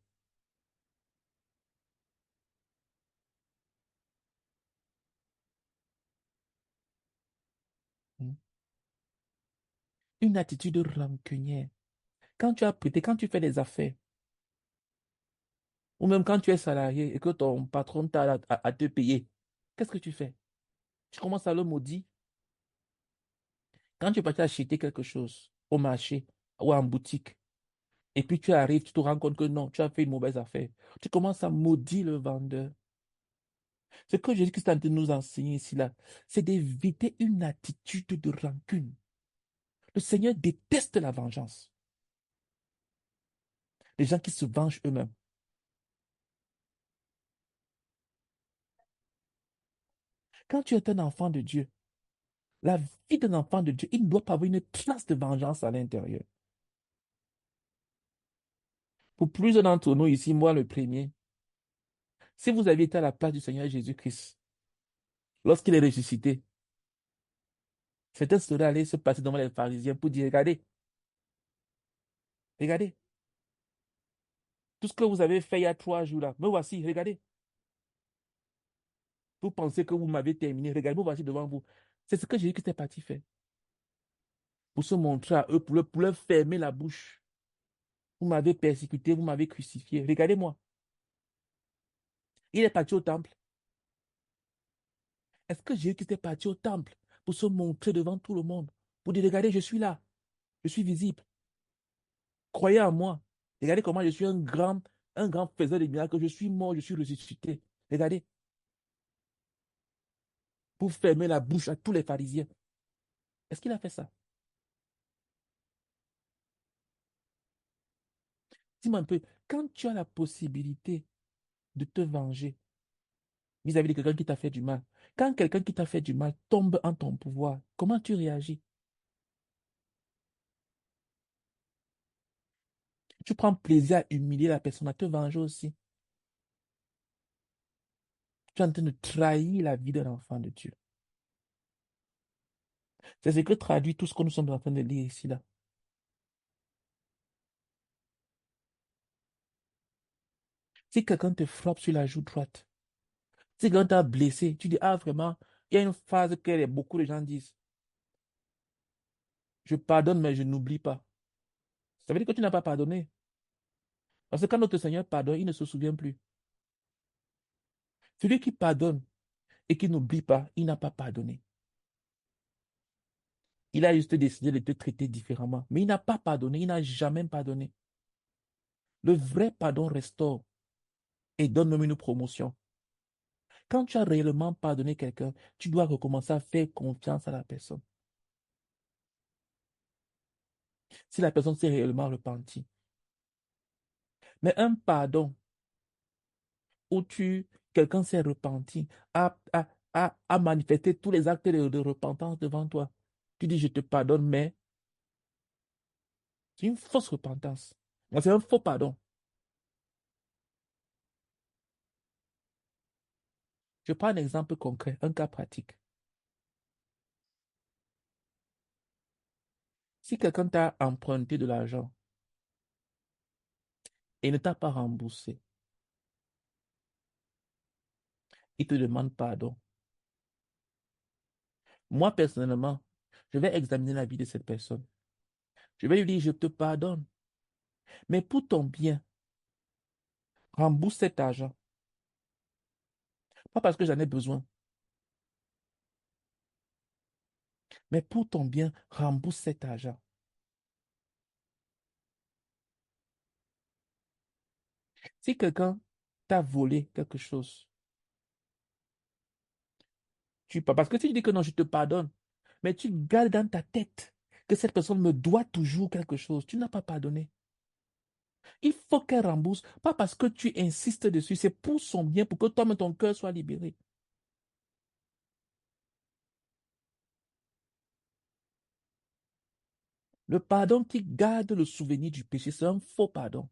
Speaker 1: Hmm. Une attitude rancunière. Quand tu as prêté, quand tu fais des affaires, ou même quand tu es salarié et que ton patron t'a à te payer, qu'est-ce que tu fais? Tu commences à le maudire. Quand tu es parti acheter quelque chose au marché ou en boutique, et puis tu arrives, tu te rends compte que non, tu as fait une mauvaise affaire. Tu commences à maudire le vendeur. Ce que Jésus-Christ est en train de nous enseigner ici, là, c'est d'éviter une attitude de rancune. Le Seigneur déteste la vengeance. Les gens qui se vengent eux-mêmes. Quand tu es un enfant de Dieu, la vie d'un enfant de Dieu, il ne doit pas avoir une trace de vengeance à l'intérieur. Pour plusieurs d'entre nous ici, moi le premier, si vous aviez été à la place du Seigneur Jésus-Christ, lorsqu'il est ressuscité, certains seraient allés se passer devant les pharisiens pour dire, regardez, regardez, tout ce que vous avez fait il y a 3 jours là, me voici, regardez. Vous pensez que vous m'avez terminé, regardez, me voici devant vous. C'est ce que Jésus-Christ est parti faire. Pour se montrer à eux, pour leur fermer la bouche. Vous m'avez persécuté, vous m'avez crucifié. Regardez-moi. Il est parti au temple. Est-ce que Jésus-Christ est parti au temple pour se montrer devant tout le monde? Pour dire, regardez, je suis là. Je suis visible. Croyez en moi. Regardez comment je suis un grand faiseur de miracles. Je suis mort, je suis ressuscité. Regardez, pour fermer la bouche à tous les pharisiens. Est-ce qu'il a fait ça? Dis-moi un peu, quand tu as la possibilité de te venger vis-à-vis de quelqu'un qui t'a fait du mal, quand quelqu'un qui t'a fait du mal tombe en ton pouvoir, comment tu réagis? Tu prends plaisir à humilier la personne, à te venger aussi. Tu es en train de trahir la vie d'un enfant de Dieu. C'est ce que traduit tout ce que nous sommes en train de lire ici, là. Si quelqu'un te frappe sur la joue droite, si quelqu'un t'a blessé, tu dis, ah, vraiment, il y a une phrase que beaucoup de gens disent, je pardonne, mais je n'oublie pas. Ça veut dire que tu n'as pas pardonné. Parce que quand notre Seigneur pardonne, il ne se souvient plus. Celui qui pardonne et qui n'oublie pas, il n'a pas pardonné. Il a juste décidé de te traiter différemment. Mais il n'a pas pardonné, il n'a jamais pardonné. Le vrai pardon restaure et donne même une promotion. Quand tu as réellement pardonné quelqu'un, tu dois recommencer à faire confiance à la personne. Si la personne s'est réellement repentie. Mais un pardon où quelqu'un s'est repenti, a manifesté tous les actes de repentance devant toi. Tu dis, je te pardonne, mais c'est une fausse repentance. C'est un faux pardon. Je prends un exemple concret, un cas pratique. Si quelqu'un t'a emprunté de l'argent et ne t'a pas remboursé, il te demande pardon. Moi, personnellement, je vais examiner la vie de cette personne. Je vais lui dire, je te pardonne, mais pour ton bien, rembourse cet argent. Pas parce que j'en ai besoin, mais pour ton bien, rembourse cet argent. Si quelqu'un t'a volé quelque chose, parce que si tu dis que non, je te pardonne, mais tu gardes dans ta tête que cette personne me doit toujours quelque chose, tu n'as pas pardonné. Il faut qu'elle rembourse, pas parce que tu insistes dessus, c'est pour son bien, pour que toi-même ton cœur soit libéré. Le pardon qui garde le souvenir du péché, c'est un faux pardon.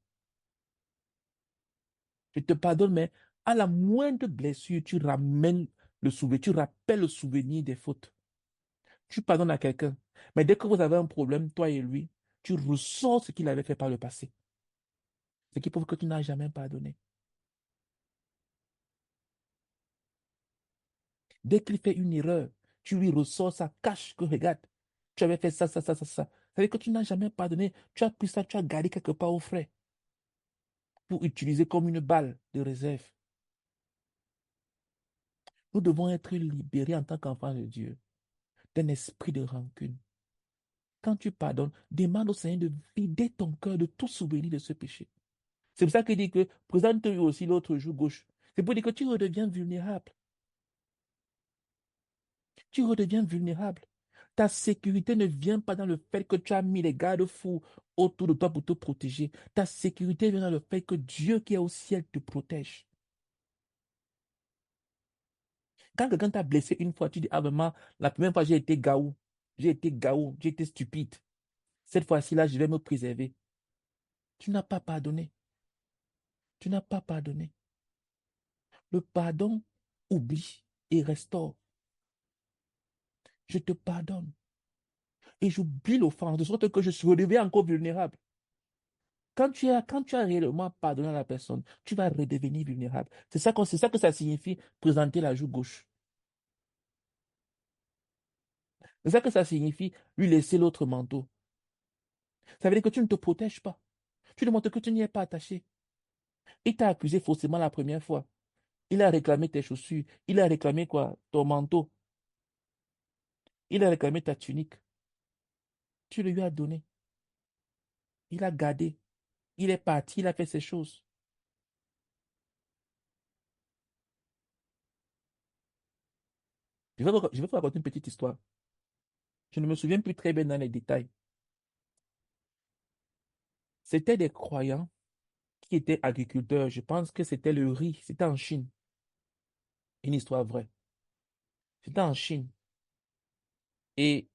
Speaker 1: Je te pardonne, mais à la moindre blessure, tu ramènes le souvenir, tu rappelles le souvenir des fautes. Tu pardonnes à quelqu'un, mais dès que vous avez un problème, toi et lui, tu ressors ce qu'il avait fait par le passé. Ce qui prouve que tu n'as jamais pardonné. Dès qu'il fait une erreur, tu lui ressors ça, cache que regarde, tu avais fait ça, ça, ça, ça, ça. Ça veut dire que tu n'as jamais pardonné. Tu as pris ça, tu as gardé quelque part au frais pour utiliser comme une balle de réserve. Nous devons être libérés en tant qu'enfants de Dieu d'un esprit de rancune. Quand tu pardonnes, demande au Seigneur de vider ton cœur de tout souvenir de ce péché. C'est pour ça qu'il dit que présente-lui aussi l'autre joue gauche. C'est pour dire que tu redeviens vulnérable. Tu redeviens vulnérable. Ta sécurité ne vient pas dans le fait que tu as mis les garde-fous autour de toi pour te protéger. Ta sécurité vient dans le fait que Dieu qui est au ciel te protège. Quand quelqu'un t'a blessé une fois, tu dis, ah vraiment, la première fois j'ai été gaou, j'ai été stupide. Cette fois-ci là, je vais me préserver. Tu n'as pas pardonné. Tu n'as pas pardonné. Le pardon oublie et restaure. Je te pardonne. Et j'oublie l'offense, de sorte que je redeviens encore vulnérable. Quand tu as réellement pardonné à la personne, tu vas redevenir vulnérable. C'est ça que ça signifie présenter la joue gauche. C'est ça que ça signifie lui laisser l'autre manteau. Ça veut dire que tu ne te protèges pas. Tu demandes que tu n'y es pas attaché. Il t'a accusé faussement la première fois. Il a réclamé tes chaussures. Il a réclamé quoi? Ton manteau. Il a réclamé ta tunique. Tu le lui as donné. Il a gardé. Il est parti. Il a fait ses choses. Je vais vous raconter une petite histoire. Je ne me souviens plus très bien dans les détails. C'était des croyants qui étaient agriculteurs. Je pense que c'était le riz. C'était en Chine. Une histoire vraie. C'était en Chine. Et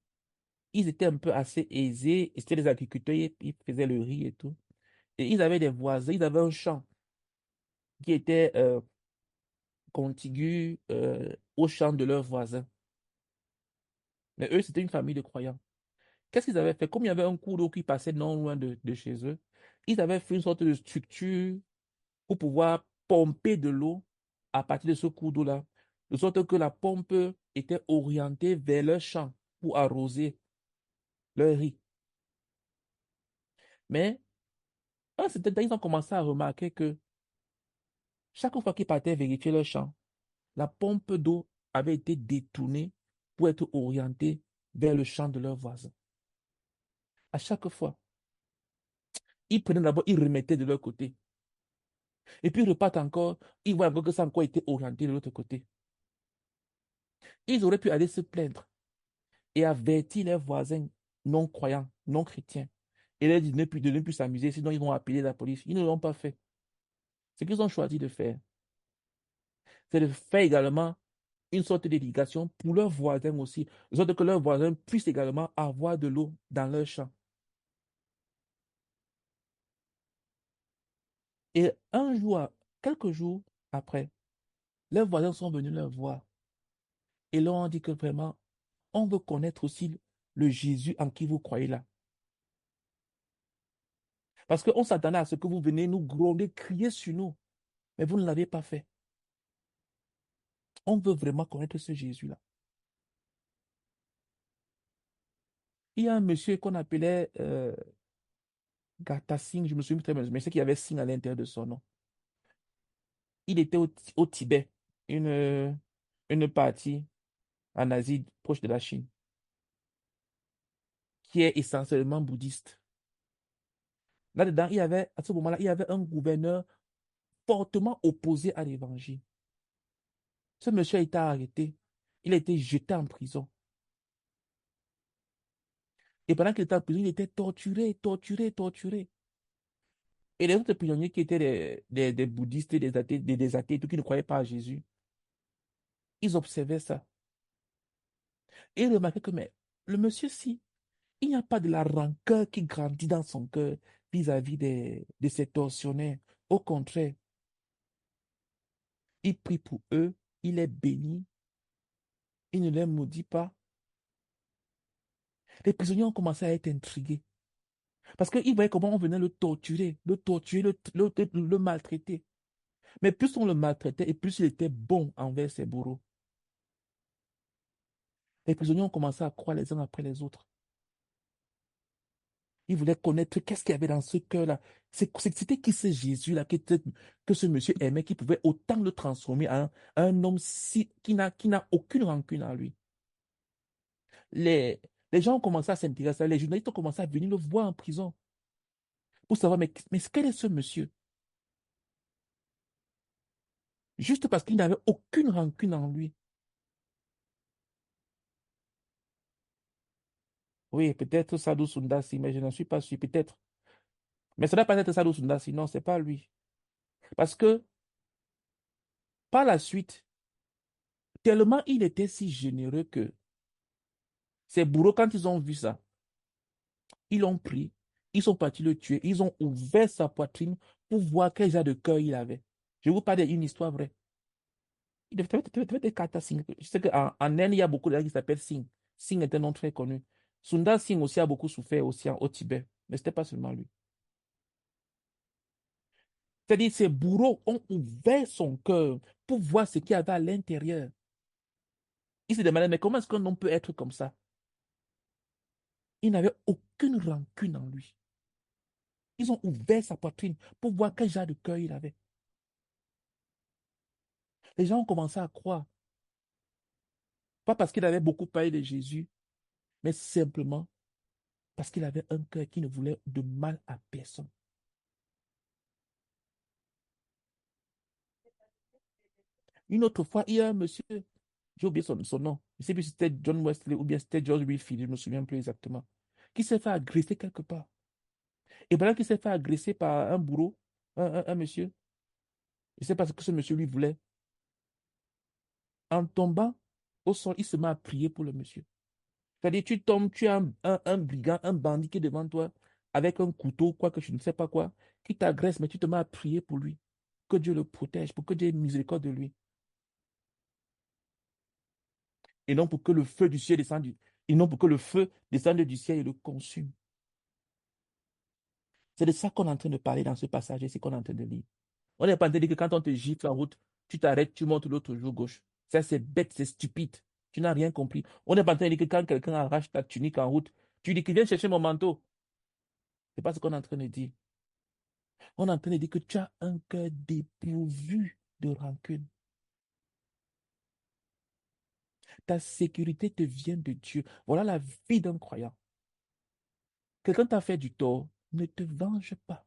Speaker 1: ils étaient un peu assez aisés. Et c'était des agriculteurs. Ils faisaient le riz et tout. Et ils avaient des voisins. Ils avaient un champ qui était contigu au champ de leurs voisins. Mais eux, c'était une famille de croyants. Qu'est-ce qu'ils avaient fait? Comme il y avait un cours d'eau qui passait non loin de chez eux, ils avaient fait une sorte de structure pour pouvoir pomper de l'eau à partir de ce cours d'eau-là, de sorte que la pompe était orientée vers leur champ pour arroser leur riz. Mais à un certain temps, ils ont commencé à remarquer que chaque fois qu'ils partaient vérifier leur champ, la pompe d'eau avait été détournée pour être orientée vers le champ de leurs voisins. À chaque fois, ils prenaient d'abord, ils remettaient de leur côté. Et puis ils repartent encore, ils voient encore que ça a encore été orienté de l'autre côté. Ils auraient pu aller se plaindre et avertir leurs voisins non croyants, non chrétiens, et leur dire de ne plus s'amuser, sinon ils vont appeler la police. Ils ne l'ont pas fait. Ce qu'ils ont choisi de faire, c'est de faire également une sorte d'irrigation pour leurs voisins aussi, de sorte que leurs voisins puissent également avoir de l'eau dans leur champ. Et un jour, quelques jours après, leurs voisins sont venus leur voir et leur ont dit que vraiment, on veut connaître aussi le Jésus en qui vous croyez là. Parce qu'on s'attendait à ce que vous venez nous gronder, crier sur nous, mais vous ne l'avez pas fait. On veut vraiment connaître ce Jésus-là. Il y a un monsieur qu'on appelait Gata Singh, je me souviens très bien, mais c'est qu'il y avait Singh à l'intérieur de son nom. Il était au Tibet, une partie en Asie proche de la Chine, qui est essentiellement bouddhiste. Là-dedans, à ce moment-là, il y avait un gouverneur fortement opposé à l'évangile. Ce monsieur a été arrêté. Il a été jeté en prison. Et pendant qu'il était en prison, il était torturé, torturé, torturé. Et les autres prisonniers qui étaient des bouddhistes, des athées, tout qui ne croyaient pas à Jésus, ils observaient ça. Et ils remarquaient que, mais le monsieur, si, il n'y a pas de la rancœur qui grandit dans son cœur vis-à-vis de ces tortionnaires. Au contraire, il prie pour eux, il les bénit, il ne les maudit pas. Les prisonniers ont commencé à être intrigués. Parce qu'ils voyaient comment on venait le torturer, le maltraiter. Mais plus on le maltraitait et plus il était bon envers ses bourreaux. Les prisonniers ont commencé à croire les uns après les autres. Ils voulaient connaître qu'est-ce qu'il y avait dans ce cœur-là. C'était qui ce Jésus-là que ce monsieur aimait, qui pouvait autant le transformer en un homme qui n'a aucune rancune en lui. Les, les gens ont commencé à s'intéresser, les journalistes ont commencé à venir le voir en prison pour savoir, mais quel est ce monsieur? Juste parce qu'il n'avait aucune rancune en lui. Oui, peut-être Sadhu Sundasi, mais je n'en suis pas sûr, peut-être. Mais ça ne doit pas être Sadhu Sundasi, non, c'est pas lui. Parce que, par la suite, tellement il était si généreux que ces bourreaux, quand ils ont vu ça, ils l'ont pris, ils sont partis le tuer, ils ont ouvert sa poitrine pour voir quel genre de cœur il avait. Je vous parle d'une histoire vraie. Il devait être Kata Singh. Je sais qu'en Inde, il y a beaucoup de gens qui s'appellent Singh. Singh est un nom très connu. Sundar Singh aussi a beaucoup souffert aussi au Tibet, mais ce n'était pas seulement lui. C'est-à-dire, ces bourreaux ont ouvert son cœur pour voir ce qu'il y avait à l'intérieur. Il se demandait, mais comment est-ce qu'un homme peut être comme ça? Il n'avait aucune rancune en lui. Ils ont ouvert sa poitrine pour voir quel genre de cœur il avait. Les gens ont commencé à croire, pas parce qu'il avait beaucoup parlé de Jésus, mais simplement parce qu'il avait un cœur qui ne voulait de mal à personne. Une autre fois, il y a un monsieur, j'ai oublié son nom, je ne sais plus si c'était John Wesley ou bien c'était George Whitefield, je ne me souviens plus exactement, qui s'est fait agresser quelque part. Et pendant qu'il s'est fait agresser par un bourreau, un monsieur, je ne sais pas ce que ce monsieur lui voulait, en tombant au sol, il se met à prier pour le monsieur. C'est-à-dire, tu tombes, tu as un brigand, un bandit qui est devant toi, avec un couteau, quoi que je ne sais pas quoi, qui t'agresse, mais tu te mets à prier pour lui. Que Dieu le protège, pour que Dieu ait miséricorde de lui. Et non pour que le feu du ciel descende Ils n'ont pour que le feu descende du ciel et le consume. C'est de ça qu'on est en train de parler dans ce passage et c'est qu'on est en train de lire. On n'est pas en train de dire que quand on te gifle en route, tu t'arrêtes, tu montes l'autre joue gauche. Ça, c'est bête, c'est stupide. Tu n'as rien compris. On n'est pas en train de dire que quand quelqu'un arrache ta tunique en route, tu dis qu'il vient chercher mon manteau. C'est pas ce qu'on est en train de dire. On est en train de dire que tu as un cœur dépourvu de rancune. Ta sécurité te vient de Dieu. Voilà la vie d'un croyant. Quelqu'un t'a fait du tort, ne te venge pas.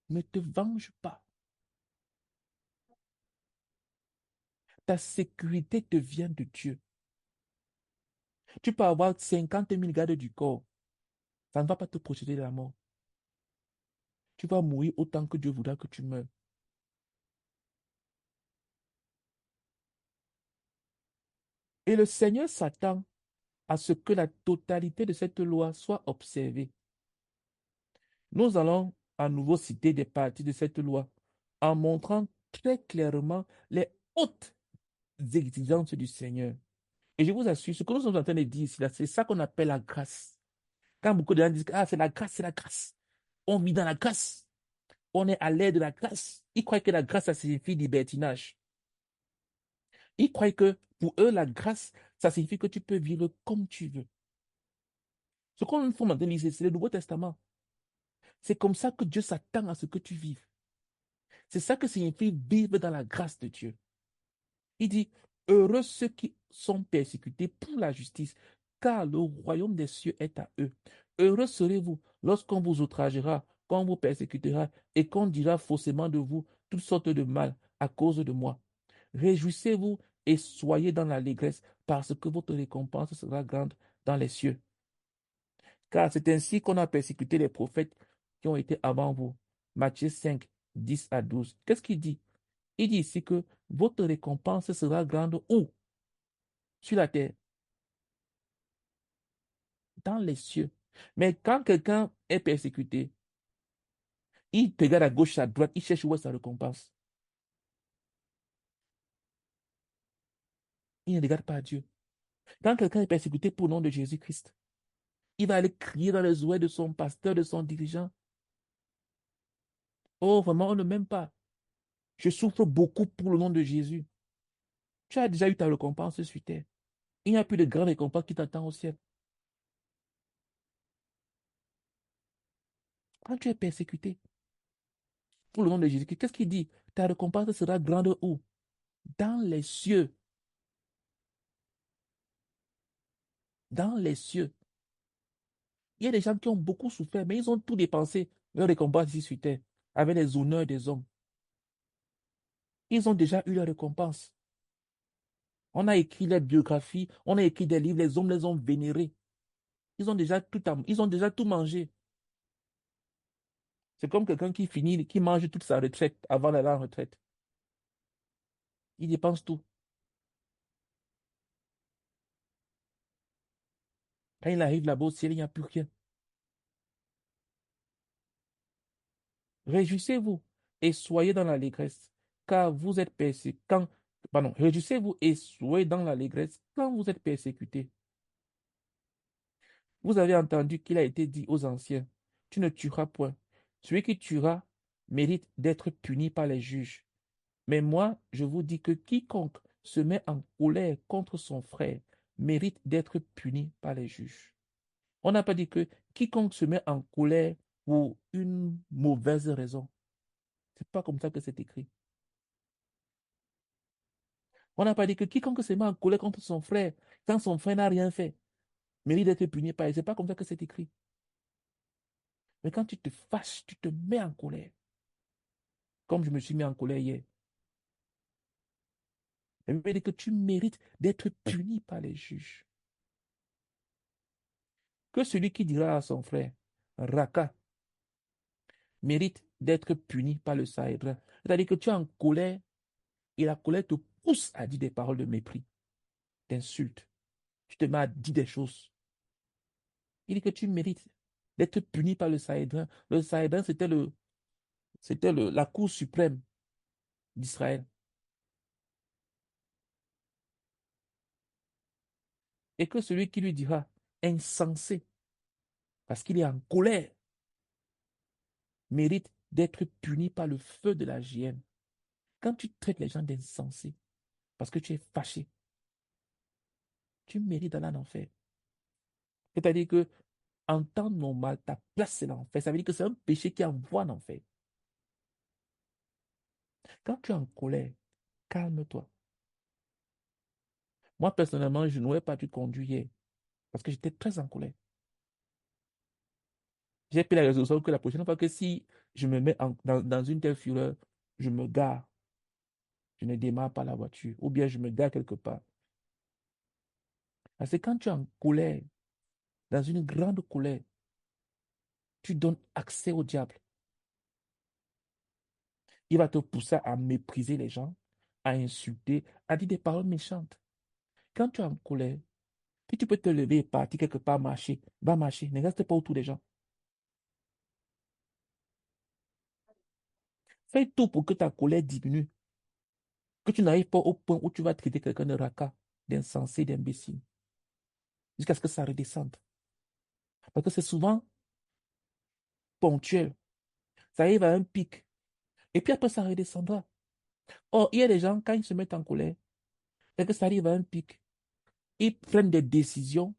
Speaker 1: Ne te venge pas. Ta sécurité te vient de Dieu. Tu peux avoir 50 000 gardes du corps. Ça ne va pas te protéger de la mort. Tu vas mourir autant que Dieu voudra que tu meurs. Et le Seigneur s'attend à ce que la totalité de cette loi soit observée. Nous allons à nouveau citer des parties de cette loi en montrant très clairement les hautes exigences du Seigneur. Et je vous assure, ce que nous sommes en train de dire ici, c'est ça qu'on appelle la grâce. Quand beaucoup de gens disent, ah, c'est la grâce, c'est la grâce. On vit dans la grâce. On est à l'aide de la grâce. Ils croient que la grâce, ça signifie libertinage. Ils croient que pour eux, la grâce, ça signifie que tu peux vivre comme tu veux. Ce qu'on nous faut maintenant lire, c'est le Nouveau Testament. C'est comme ça que Dieu s'attend à ce que tu vives. C'est ça que signifie vivre dans la grâce de Dieu. Il dit, heureux ceux qui sont persécutés pour la justice, car le royaume des cieux est à eux. Heureux serez-vous lorsqu'on vous outragera, qu'on vous persécutera et qu'on dira faussement de vous toutes sortes de mal à cause de moi. Réjouissez-vous et soyez dans l'allégresse, parce que votre récompense sera grande dans les cieux. Car c'est ainsi qu'on a persécuté les prophètes qui ont été avant vous. Matthieu 5, 10 à 12. Qu'est-ce qu'il dit? Il dit ici que votre récompense sera grande où? Sur la terre, dans les cieux. Mais quand quelqu'un est persécuté, il regarde à gauche, à droite, il cherche où est sa récompense. Il ne regarde pas à Dieu. Quand quelqu'un est persécuté pour le nom de Jésus-Christ, il va aller crier dans les oreilles de son pasteur, de son dirigeant. Oh, vraiment, on ne m'aime pas. Je souffre beaucoup pour le nom de Jésus. Tu as déjà eu ta récompense sur terre. Il n'y a plus de grande récompense qui t'attend au ciel. Quand tu es persécuté pour le nom de Jésus, qu'est-ce qu'il dit? Ta récompense sera grande où? Dans les cieux. Dans les cieux. Il y a des gens qui ont beaucoup souffert, mais ils ont tout dépensé, leur récompense ici sur terre, avec les honneurs des hommes. Ils ont déjà eu leur récompense. On a écrit les biographies, on a écrit des livres, les hommes les ont vénérés. Ils ont déjà tout mangé. C'est comme quelqu'un qui finit, qui mange toute sa retraite avant d'aller en retraite. Il dépense tout. Quand il arrive là-bas au ciel, il n'y a plus rien. Réjouissez-vous et soyez dans l'allégresse, car vous êtes persécutés. Pardon, réjouissez-vous et soyez dans l'allégresse quand vous êtes persécutés. Vous avez entendu qu'il a été dit aux anciens, tu ne tueras point. Celui qui tuera mérite d'être puni par les juges. Mais moi, je vous dis que quiconque se met en colère contre son frère mérite d'être puni par les juges. On n'a pas dit que quiconque se met en colère pour une mauvaise raison. C'est pas comme ça que c'est écrit. On n'a pas dit que quiconque se met en colère contre son frère, quand son frère n'a rien fait, mérite d'être puni par lui. C'est pas comme ça que c'est écrit. Mais quand tu te fâches, tu te mets en colère. Comme je me suis mis en colère hier. Ça veut dire que tu mérites d'être puni par les juges. Que celui qui dira à son frère, Raka, mérite d'être puni par le Sanhédrin. C'est-à-dire que tu es en colère et la colère te pousse à dire des paroles de mépris, d'insultes. Tu te mets à dire des choses. Il dit que tu mérites d'être puni par le Sanhédrin. Le Sanhédrin, c'était la Cour suprême d'Israël. et que celui qui lui dira insensé, parce qu'il est en colère, mérite d'être puni par le feu de la géhenne. Quand tu traites les gens d'insensés, parce que tu es fâché, tu mérites d'aller en enfer. C'est-à-dire que en temps normal, ta place, c'est l'enfer. Ça veut dire que c'est un péché qui envoie en enfer. Quand tu es en colère, calme-toi. Moi, personnellement, je n'aurais pas dû conduire hier parce que j'étais très en colère. J'ai pris la résolution que la prochaine fois que si je me mets dans une telle fureur, je me gare, je ne démarre pas la voiture ou bien je me gare quelque part. Parce que quand tu es en colère, dans une grande colère, tu donnes accès au diable. Il va te pousser à mépriser les gens, à insulter, à dire des paroles méchantes. Quand tu es en colère, puis tu peux te lever et partir quelque part marcher, va marcher, ne reste pas autour des gens. Fais tout pour que ta colère diminue, que tu n'arrives pas au point où tu vas traiter quelqu'un de raca, d'insensé, d'imbécile, jusqu'à ce que ça redescende. Parce que c'est souvent ponctuel. Ça arrive à un pic. Et puis après, ça redescendra. Or, il y a des gens, quand ils se mettent en colère, et que ça arrive à un pic, ils prennent des décisions,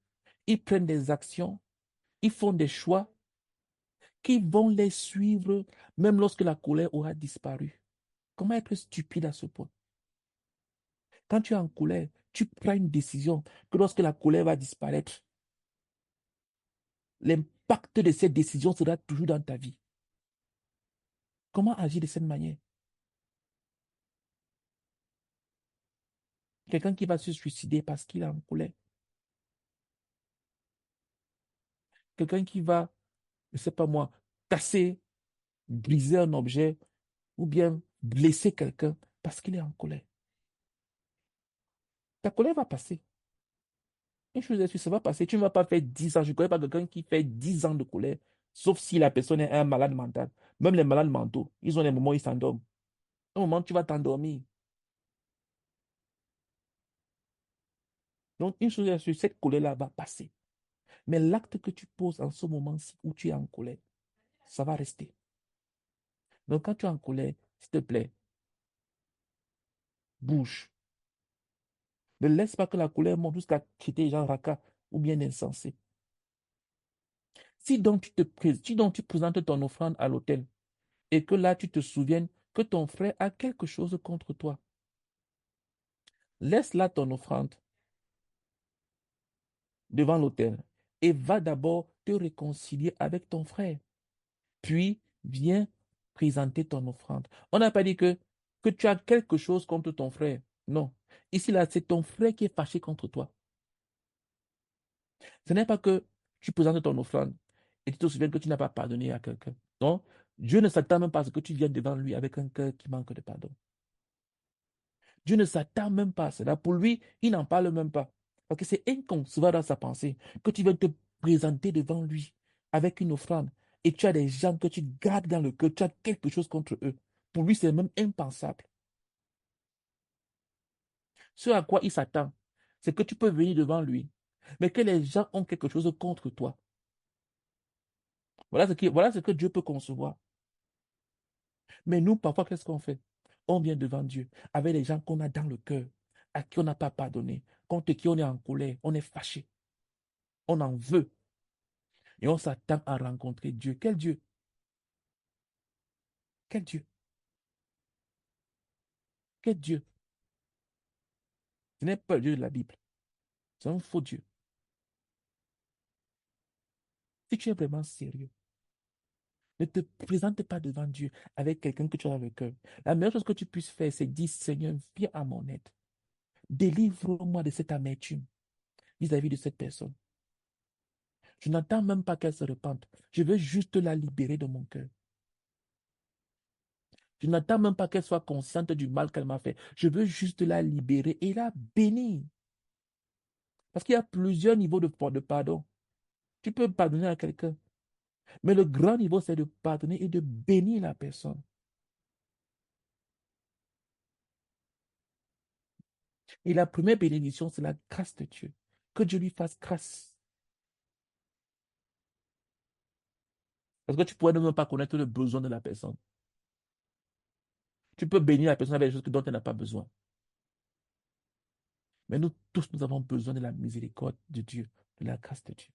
Speaker 1: ils prennent des actions, ils font des choix qui vont les suivre même lorsque la colère aura disparu. Comment être stupide à ce point? Quand tu es en colère, tu prends une décision que lorsque la colère va disparaître, l'impact de cette décision sera toujours dans ta vie. Comment agir de cette manière? Quelqu'un qui va se suicider parce qu'il est en colère. Quelqu'un qui va, je ne sais pas moi, casser, briser un objet ou bien blesser quelqu'un parce qu'il est en colère. Ta colère va passer. Une chose est sûre, ça va passer. Tu ne vas pas faire 10 ans. Je ne connais pas quelqu'un qui fait 10 ans de colère, sauf si la personne est un malade mental. Même les malades mentaux, ils ont des moments où ils s'endorment. À un moment, tu vas t'endormir. Donc, une chose est sûre, cette colère-là va passer. Mais l'acte que tu poses en ce moment-ci où tu es en colère, ça va rester. Donc, quand tu es en colère, s'il te plaît, bouge. Ne laisse pas que la colère monte jusqu'à quitter les gens raca ou bien insensés. Si donc tu présentes ton offrande à l'autel et que là tu te souviennes que ton frère a quelque chose contre toi, laisse là ton offrande devant l'autel et va d'abord te réconcilier avec ton frère. Puis viens présenter ton offrande. On n'a pas dit que tu as quelque chose contre ton frère. Non. Ici, là, c'est ton frère qui est fâché contre toi. Ce n'est pas que tu présentes ton offrande et tu te souviens que tu n'as pas pardonné à quelqu'un. Non. Dieu ne s'attend même pas à ce que tu viennes devant lui avec un cœur qui manque de pardon. Dieu ne s'attend même pas à cela. Pour lui, il n'en parle même pas. Parce que c'est inconcevable dans sa pensée que tu viennes te présenter devant lui avec une offrande et tu as des gens que tu gardes dans le cœur, tu as quelque chose contre eux. Pour lui, c'est même impensable. Ce à quoi il s'attend, c'est que tu peux venir devant lui, mais que les gens ont quelque chose contre toi. Voilà ce que Dieu peut concevoir. Mais nous, parfois, qu'est-ce qu'on fait? On vient devant Dieu avec les gens qu'on a dans le cœur, à qui on n'a pas pardonné, contre qui on est en colère, on est fâché, on en veut. Et on s'attend à rencontrer Dieu. Quel Dieu? Quel Dieu? Quel Dieu? Ce n'est pas le Dieu de la Bible. C'est un faux Dieu. Si tu es vraiment sérieux, ne te présente pas devant Dieu avec quelqu'un que tu as dans le cœur. La meilleure chose que tu puisses faire, c'est dire, Seigneur, viens à mon aide. Délivre-moi de cette amertume vis-à-vis de cette personne. Je n'attends même pas qu'elle se repente. Je veux juste la libérer de mon cœur. Je n'attends même pas qu'elle soit consciente du mal qu'elle m'a fait. Je veux juste la libérer et la bénir. Parce qu'il y a plusieurs niveaux de pardon. Tu peux pardonner à quelqu'un. Mais le grand niveau, c'est de pardonner et de bénir la personne. Et la première bénédiction, c'est la grâce de Dieu. que Dieu lui fasse grâce. Parce que tu pourrais ne même pas connaître le besoin de la personne. Tu peux bénir la personne avec des choses dont elle n'a pas besoin. Mais nous tous, nous avons besoin de la miséricorde de Dieu, de la grâce de Dieu.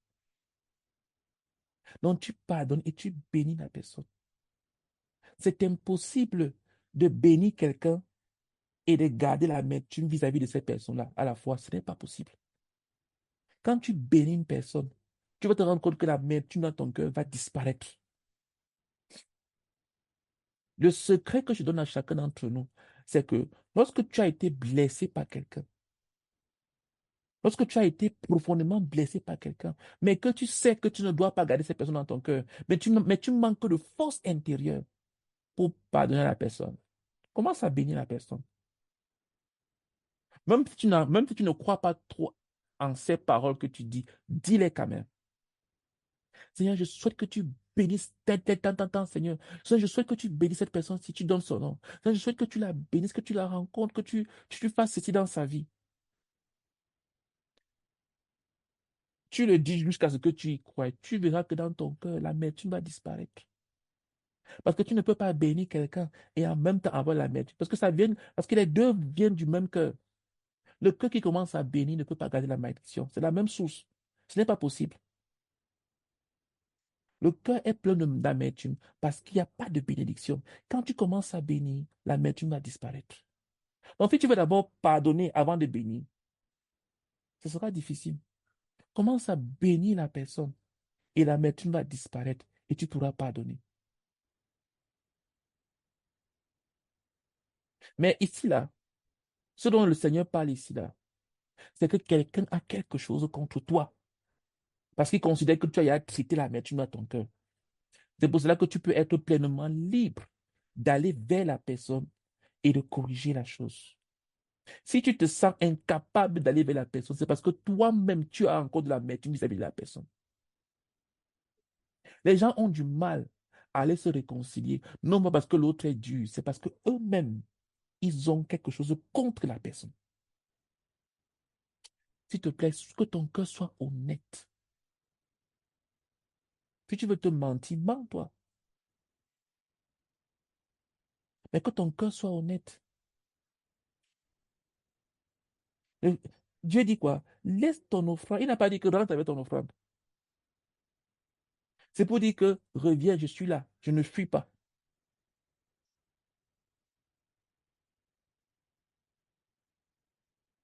Speaker 1: Donc tu pardonnes et tu bénis la personne. C'est impossible de bénir quelqu'un et de garder l'amertume vis-à-vis de cette personne-là à la fois. Ce n'est pas possible. Quand tu bénis une personne, tu vas te rendre compte que l'amertume dans ton cœur va disparaître. Le secret que je donne à chacun d'entre nous, c'est que lorsque tu as été blessé par quelqu'un, lorsque tu as été profondément blessé par quelqu'un, mais que tu sais que tu ne dois pas garder cette personne dans ton cœur, mais tu manques de force intérieure pour pardonner la personne, commence à bénir la personne. Même si tu ne crois pas trop en ces paroles que tu dis, dis-les quand même. Seigneur, je souhaite que tu bénisses tant, Seigneur. Seigneur, je souhaite que tu bénisses cette personne si tu donnes son nom. Seigneur, je souhaite que tu la bénisses, que tu la rencontres, que tu fasses ceci dans sa vie. Tu le dis jusqu'à ce que tu y crois. Tu verras que dans ton cœur, l'amertume va disparaître. Parce que tu ne peux pas bénir quelqu'un et en même temps avoir l'amertume. Parce que les deux viennent du même cœur. Le cœur qui commence à bénir ne peut pas garder la malédiction. C'est la même source. Ce n'est pas possible. Le cœur est plein d'amertume parce qu'il n'y a pas de bénédiction. Quand tu commences à bénir, l'amertume va disparaître. Donc, si tu veux d'abord pardonner avant de bénir, ce sera difficile. Commence à bénir la personne et l'amertume va disparaître et tu pourras pardonner. Mais ici, là, ce dont le Seigneur parle ici, là, c'est que quelqu'un a quelque chose contre toi parce qu'il considère que tu as traité l'amertume à ton cœur. C'est pour cela que tu peux être pleinement libre d'aller vers la personne et de corriger la chose. Si tu te sens incapable d'aller vers la personne, c'est parce que toi-même, tu as encore de l'amertume vis-à-vis de la personne. Les gens ont du mal à aller se réconcilier, non pas parce que l'autre est dur, c'est parce que eux-mêmes, ils ont quelque chose contre la personne. S'il te plaît, que ton cœur soit honnête. Si tu veux te mentir, mens-toi. Mais que ton cœur soit honnête. Le- Dieu dit quoi? Laisse ton offrande. Il n'a pas dit que rentre avec ton offrande. C'est pour dire que reviens, je suis là, je ne fuis pas.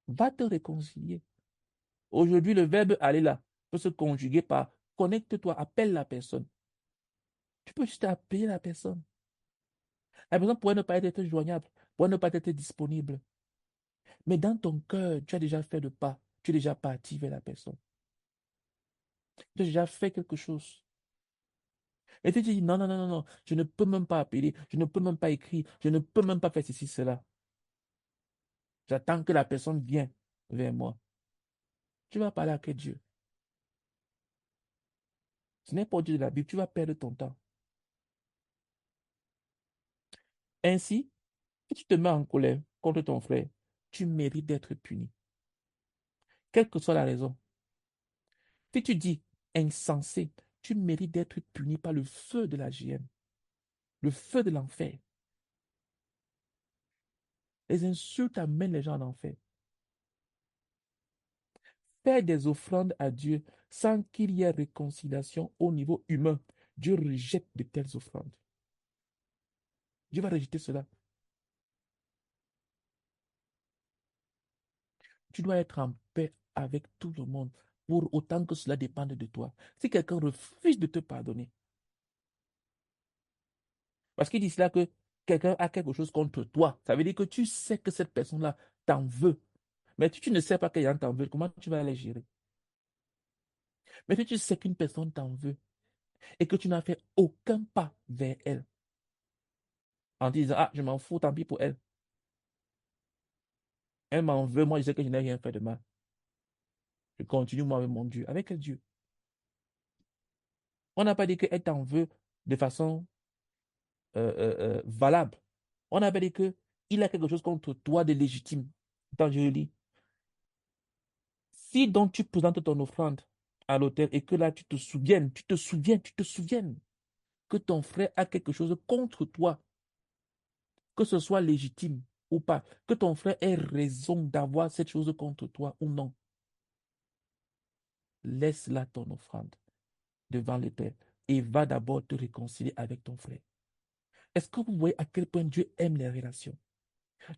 Speaker 1: Va te réconcilier. Aujourd'hui, le verbe aller là peut se conjuguer par connecte-toi, appelle la personne. Tu peux juste appeler la personne. La personne pourrait ne pas être joignable, pourrait ne pas être disponible. Mais dans ton cœur, tu as déjà fait le pas. Tu es déjà parti vers la personne. Tu as déjà fait quelque chose. Et tu te dis, non, non, non, non, non, je ne peux même pas appeler, je ne peux même pas écrire, je ne peux même pas faire ceci, cela. J'attends que la personne vienne vers moi. Tu vas parler avec Dieu. Ce n'est pas au Dieu de la Bible, tu vas perdre ton temps. Ainsi, si tu te mets en colère contre ton frère, tu mérites d'être puni. Quelle que soit la raison. Si tu dis insensé, tu mérites d'être puni par le feu de la GM, le feu de l'enfer. Les insultes amènent les gens en enfer. Faire des offrandes à Dieu sans qu'il y ait réconciliation au niveau humain, Dieu rejette de telles offrandes. Dieu va rejeter cela. Tu dois être en paix avec tout le monde pour autant que cela dépende de toi. Si quelqu'un refuse de te pardonner, parce qu'il dit cela que quelqu'un a quelque chose contre toi, ça veut dire que tu sais que cette personne-là t'en veut. Mais si tu ne sais pas qu'il y en t'en veut, comment tu vas les gérer? Mais si tu sais qu'une personne t'en veut et que tu n'as fait aucun pas vers elle, en disant, ah, je m'en fous, tant pis pour elle. Elle m'en veut, moi je sais que je n'ai rien fait de mal. Je continue moi avec mon Dieu. Avec quel Dieu? On n'a pas dit qu'elle t'en veut de façon valable. On a pas dit qu'il a quelque chose contre toi de légitime. Attends, je lis. Si donc tu présentes ton offrande à l'autel et que là tu te souviennes que ton frère a quelque chose contre toi, que ce soit légitime ou pas, que ton frère ait raison d'avoir cette chose contre toi ou non, laisse là ton offrande devant l'autel et va d'abord te réconcilier avec ton frère. Est-ce que vous voyez à quel point Dieu aime les relations?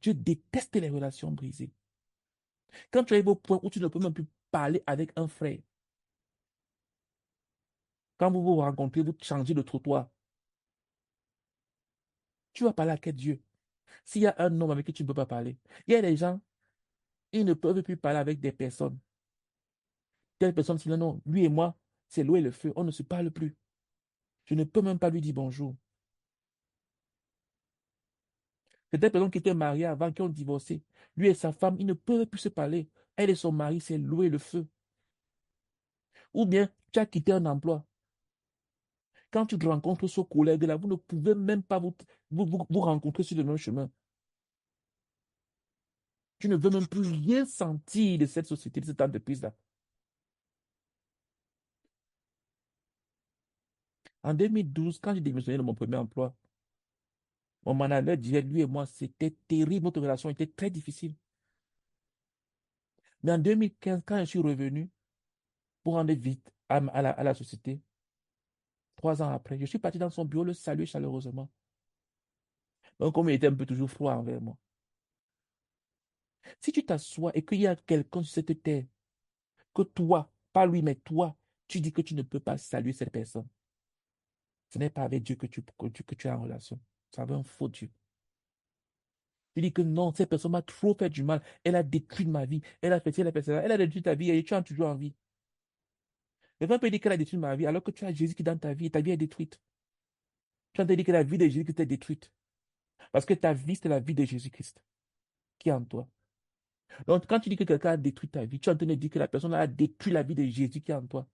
Speaker 1: Dieu déteste les relations brisées. Quand tu arrives au point où tu ne peux même plus parler avec un frère, quand vous vous rencontrez, vous changez de trottoir, tu vas parler à quel Dieu? S'il y a un homme avec qui tu ne peux pas parler, il y a des gens, ils ne peuvent plus parler avec des personnes. Telle personne, sinon, non, lui et moi, c'est l'eau et le feu, on ne se parle plus. Je ne peux même pas lui dire bonjour. C'est des personnes qui étaient mariées avant, qui ont divorcé. Lui et sa femme, ils ne peuvent plus se parler. Elle et son mari, c'est l'eau et le feu. Ou bien, tu as quitté un emploi. Quand tu rencontres ce collègue-là, vous ne pouvez même pas vous rencontrer sur le même chemin. Tu ne veux même plus rien sentir de cette société, de cette entreprise-là. En 2012, quand j'ai démissionné de mon premier emploi, mon manager disait, lui et moi, c'était terrible, notre relation était très difficile. Mais en 2015, quand je suis revenu pour rendre visite à la société, 3 ans après, je suis parti dans son bureau le saluer chaleureusement. Donc, comme il était un peu toujours froid envers moi. Si tu t'assois et qu'il y a quelqu'un sur cette terre, que toi, pas lui, mais toi, tu dis que tu ne peux pas saluer cette personne, ce n'est pas avec Dieu que tu es en relation. C'est avec un faux Dieu. Tu dis que non, cette personne m'a trop fait du mal. Elle a détruit ma vie. Elle a fait ci, elle a fait ça. Elle a détruit ta vie et tu as toujours envie. Mais on peut dire qu'elle a détruit ma vie alors que tu as Jésus qui est dans ta vie et ta vie est détruite. Tu as dit que la vie de Jésus-Christ est détruite. Parce que ta vie, c'est la vie de Jésus-Christ qui est en toi. Donc, quand tu dis que quelqu'un a détruit ta vie, tu es en train de dire que la personne a détruit la vie de Jésus qui est en toi.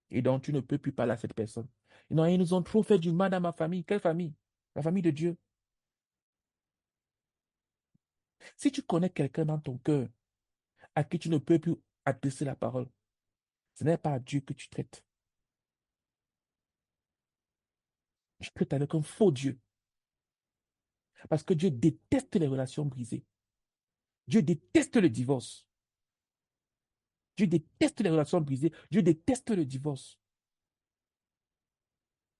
Speaker 1: Et donc, tu ne peux plus parler à cette personne. Non, ils nous ont trop fait du mal dans ma famille. Quelle famille? La famille de Dieu. Si tu connais quelqu'un dans ton cœur à qui tu ne peux plus adresser la parole, ce n'est pas à Dieu que tu traites. Tu traites avec un faux Dieu. Parce que Dieu déteste les relations brisées. Dieu déteste le divorce. Dieu déteste les relations brisées. Dieu déteste le divorce.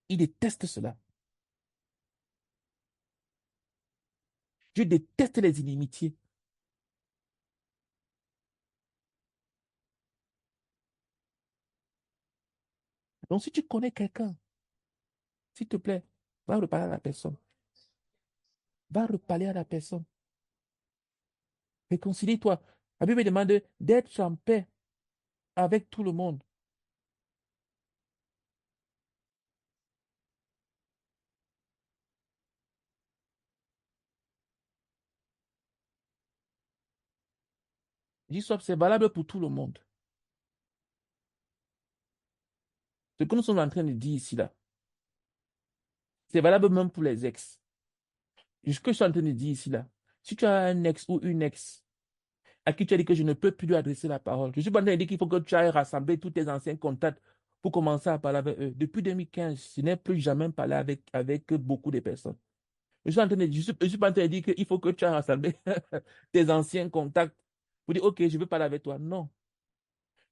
Speaker 1: Il déteste cela. Dieu déteste les inimitiés. Donc, si tu connais quelqu'un, s'il te plaît, va reparler à la personne. Va reparler à la personne. Réconcilie-toi. La Bible demande d'être en paix avec tout le monde. Dis soit c'est valable pour tout le monde. Ce que nous sommes en train de dire ici, là, c'est valable même pour les ex. Ce que je suis en train de dire ici, là, si tu as un ex ou une ex à qui tu as dit que je ne peux plus lui adresser la parole, je suis pas en train de dire qu'il faut que tu ailles rassembler tous tes anciens contacts pour commencer à parler avec eux. Depuis 2015, je n'ai plus jamais parlé avec beaucoup de personnes. Je suis pas en train de dire qu'il faut que tu ailles rassembler tes anciens contacts pour dire, OK, je veux parler avec toi. Non.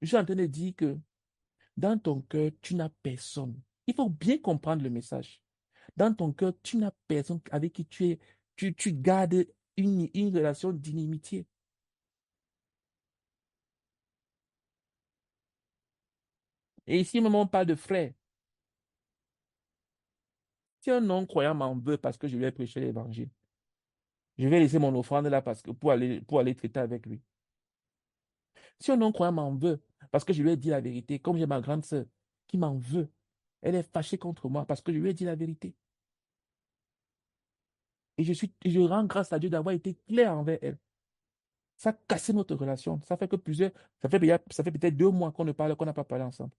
Speaker 1: Je suis en train de dire que dans ton cœur, tu n'as personne. Il faut bien comprendre le message. Dans ton cœur, tu n'as personne avec qui tu gardes une relation d'inimitié. Et ici, même on parle de frère. Si un non-croyant m'en veut parce que je lui ai prêché l'évangile, je vais laisser mon offrande là parce que pour aller traiter avec lui. Si un non-croyant m'en veut parce que je lui ai dit la vérité, comme j'ai ma grande sœur qui m'en veut, elle est fâchée contre moi parce que je lui ai dit la vérité. Et je rends grâce à Dieu d'avoir été clair envers elle. Ça a cassé notre relation. Ça fait que ça fait peut-être 2 mois qu'on ne parle, qu'on n'a pas parlé ensemble.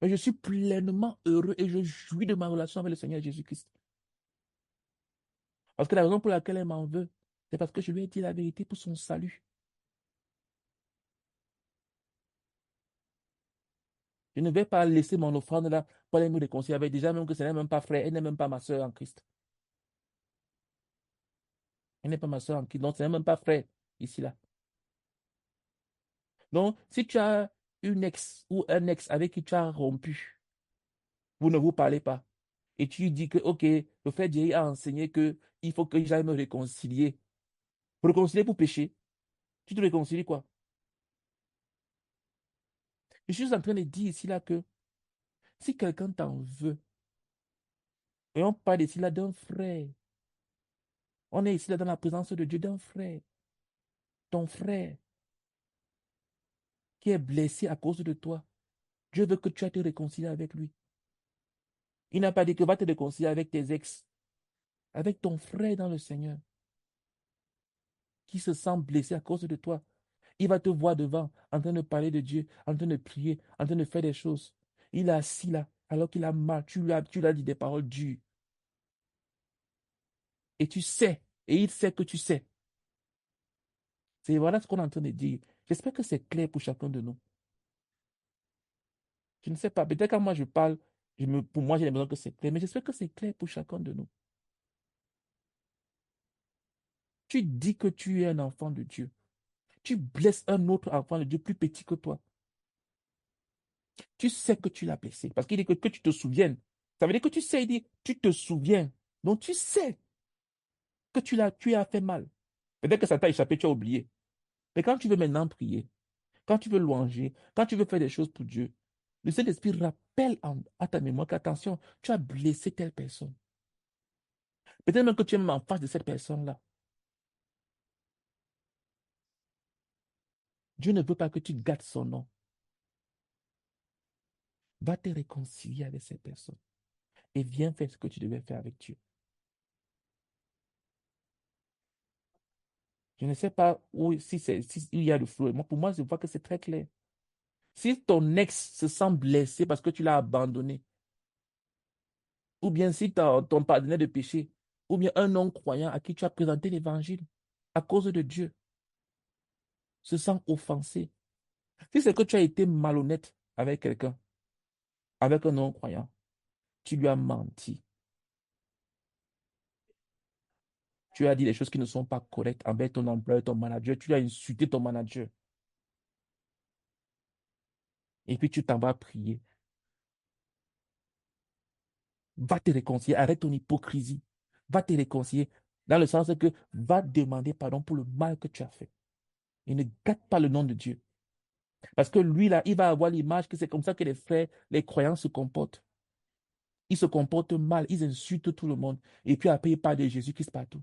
Speaker 1: Mais je suis pleinement heureux et je jouis de ma relation avec le Seigneur Jésus-Christ. Parce que la raison pour laquelle elle m'en veut, c'est parce que je lui ai dit la vérité pour son salut. Je ne vais pas laisser mon offrande là pour aller me réconcilier avec déjà même que ce n'est même pas frère, elle n'est même pas ma soeur en Christ. Elle n'est pas ma soeur en Christ, donc ce n'est même pas frère ici là. Donc, si tu as une ex ou un ex avec qui tu as rompu, vous ne vous parlez pas, et tu lui dis que, ok, le frère Jerry a enseigné que il faut que j'aille me réconcilier. Réconcilier pour pécher. Tu te réconcilies quoi? Je suis en train de dire ici là que si quelqu'un t'en veut, et on parle ici là d'un frère, on est ici là dans la présence de Dieu d'un frère, ton frère qui est blessé à cause de toi. Dieu veut que tu ailles te réconcilier avec lui. Il n'a pas dit que va te réconcilier avec tes ex, avec ton frère dans le Seigneur qui se sent blessé à cause de toi. Il va te voir devant, en train de parler de Dieu, en train de prier, en train de faire des choses. Il est assis là, alors qu'il a mal. Tu lui as dit des paroles dures. Et tu sais, et il sait que tu sais. C'est voilà ce qu'on est en train de dire. J'espère que c'est clair pour chacun de nous. Je ne sais pas, peut-être quand moi je parle, pour moi j'ai l'impression que c'est clair, mais j'espère que c'est clair pour chacun de nous. Tu dis que tu es un enfant de Dieu. Tu blesses un autre enfant de Dieu plus petit que toi. Tu sais que tu l'as blessé. Parce qu'il dit que tu te souviennes. Ça veut dire que tu sais, il dit, tu te souviens. Donc tu sais que tu as fait mal. Peut-être que ça t'a échappé, tu as oublié. Mais quand tu veux maintenant prier, quand tu veux louanger, quand tu veux faire des choses pour Dieu, le Saint-Esprit rappelle à ta mémoire qu'attention, tu as blessé telle personne. Peut-être même que tu es même en face de cette personne-là. Dieu ne veut pas que tu gâtes son nom. Va te réconcilier avec cette personne et viens faire ce que tu devais faire avec Dieu. Je ne sais pas si il y a le flou. Moi, pour moi, je vois que c'est très clair. Si ton ex se sent blessé parce que tu l'as abandonné, ou bien si ton partenaire de péché, ou bien un non-croyant à qui tu as présenté l'évangile à cause de Dieu, se sent offensé. Si c'est que tu as été malhonnête avec quelqu'un, avec un non-croyant, tu lui as menti. Tu as dit des choses qui ne sont pas correctes envers ton employeur, ton manager. Tu as insulté ton manager. Et puis tu t'en vas prier. Va te réconcilier. Arrête ton hypocrisie. Va te réconcilier. Dans le sens que va demander pardon pour le mal que tu as fait. Et ne gâte pas le nom de Dieu. Parce que lui, là, il va avoir l'image que c'est comme ça que les frères, les croyants se comportent. Ils se comportent mal, ils insultent tout le monde. Et puis après, ils parlent de Jésus-Christ partout.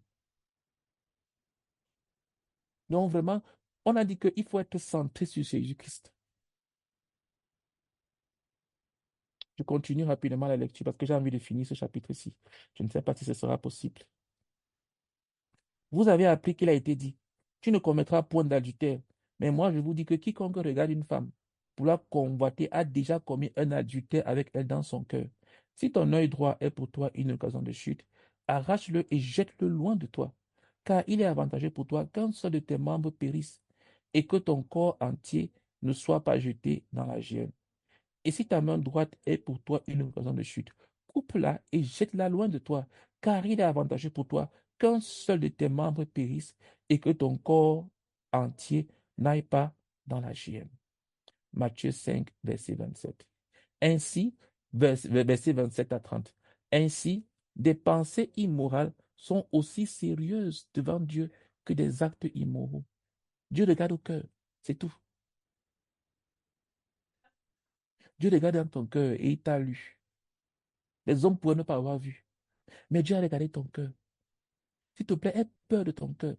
Speaker 1: Donc vraiment, on a dit qu'il faut être centré sur Jésus-Christ. Je continue rapidement la lecture parce que j'ai envie de finir ce chapitre-ci. Je ne sais pas si ce sera possible. Vous avez appris qu'il a été dit, tu ne commettras point d'adultère. Mais moi, je vous dis que quiconque regarde une femme pour la convoiter a déjà commis un adultère avec elle dans son cœur. Si ton œil droit est pour toi une occasion de chute, arrache-le et jette-le loin de toi. Car il est avantageux pour toi qu'un seul de tes membres périsse et que ton corps entier ne soit pas jeté dans la géhenne. Et si ta main droite est pour toi une occasion de chute, coupe-la et jette-la loin de toi, car il est avantageux pour toi qu'un seul de tes membres périsse et que ton corps entier n'aille pas dans la géhenne. Matthieu 5, verset 27. Ainsi, verset 27 à 30. Ainsi, des pensées immorales sont aussi sérieuses devant Dieu que des actes immoraux. Dieu regarde au cœur, c'est tout. Dieu regarde dans ton cœur et il t'a lu. Les hommes pourraient ne pas avoir vu. Mais Dieu a regardé ton cœur. S'il te plaît, aie peur de ton cœur.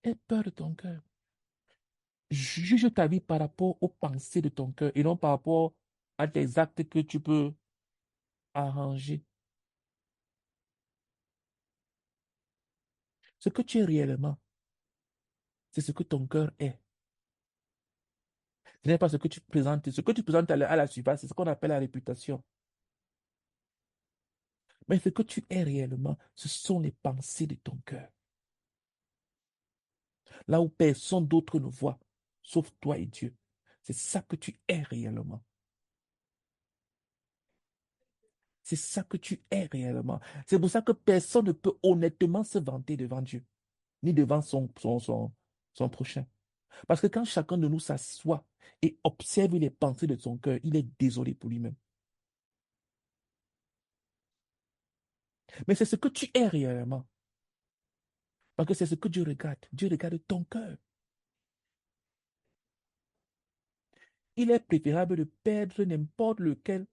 Speaker 1: Aie peur de ton cœur. Juge ta vie par rapport aux pensées de ton cœur et non par rapport à des actes que tu peux arranger. Ce que tu es réellement, c'est ce que ton cœur est. Ce n'est pas ce que tu présentes. Ce que tu présentes à la surface, c'est ce qu'on appelle la réputation. Mais ce que tu es réellement, ce sont les pensées de ton cœur. Là où personne d'autre ne voit, sauf toi et Dieu. C'est ça que tu es réellement. C'est ça que tu es réellement. C'est pour ça que personne ne peut honnêtement se vanter devant Dieu, ni devant son prochain. Parce que quand chacun de nous s'assoit et observe les pensées de son cœur, il est désolé pour lui-même. Mais c'est ce que tu es réellement. Parce que c'est ce que Dieu regarde. Dieu regarde ton cœur. Il est préférable de perdre n'importe lequel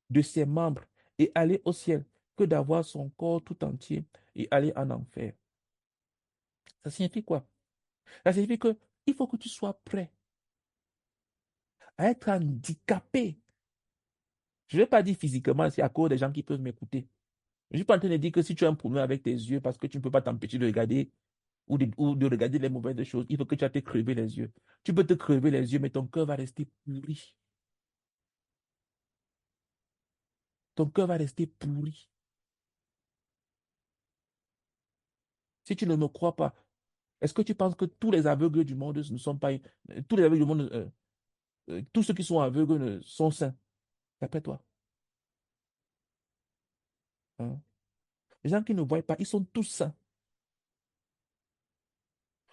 Speaker 1: de ses membres et aller au ciel que d'avoir son corps tout entier et aller en enfer. Ça signifie quoi? Ça signifie que il faut que tu sois prêt à être handicapé. Je ne vais pas dire physiquement, c'est à cause des gens qui peuvent m'écouter. Je ne suis pas en train de dire que si tu as un problème avec tes yeux parce que tu ne peux pas t'empêcher de regarder ou de regarder les mauvaises choses, il faut que tu aies te crever les yeux. Tu peux te crever les yeux, mais ton cœur va rester pourri. Ton cœur va rester pourri. Si tu ne me crois pas, est-ce que tu penses que tous les aveugles du monde ne sont pas... tous les aveugles du monde, tous ceux qui sont aveugles sont sains, d'après toi? Hein? Les gens qui ne voient pas, ils sont tous sains.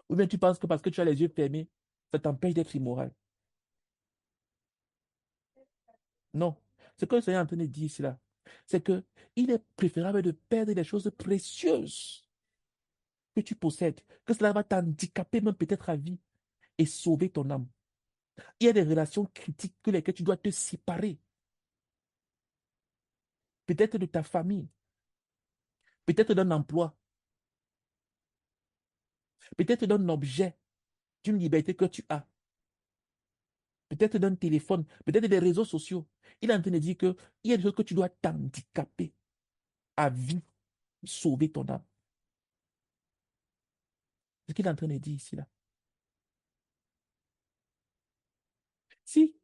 Speaker 1: Ou bien tu penses que parce que tu as les yeux fermés, ça t'empêche d'être immoral. Non. Ce que le Seigneur est en train de dire ici, là, c'est que il est préférable de perdre des choses précieuses que tu possèdes, que cela va t'handicaper même peut-être à vie et sauver ton âme. Il y a des relations critiques que lesquelles tu dois te séparer, peut-être de ta famille, peut-être d'un emploi, peut-être d'un objet, d'une liberté que tu as, peut-être d'un téléphone, peut-être des réseaux sociaux. Il est en train de dire qu'il y a des choses que tu dois t'handicaper à vie, sauver ton âme. C'est ce qu'il est en train de dire ici, là. Si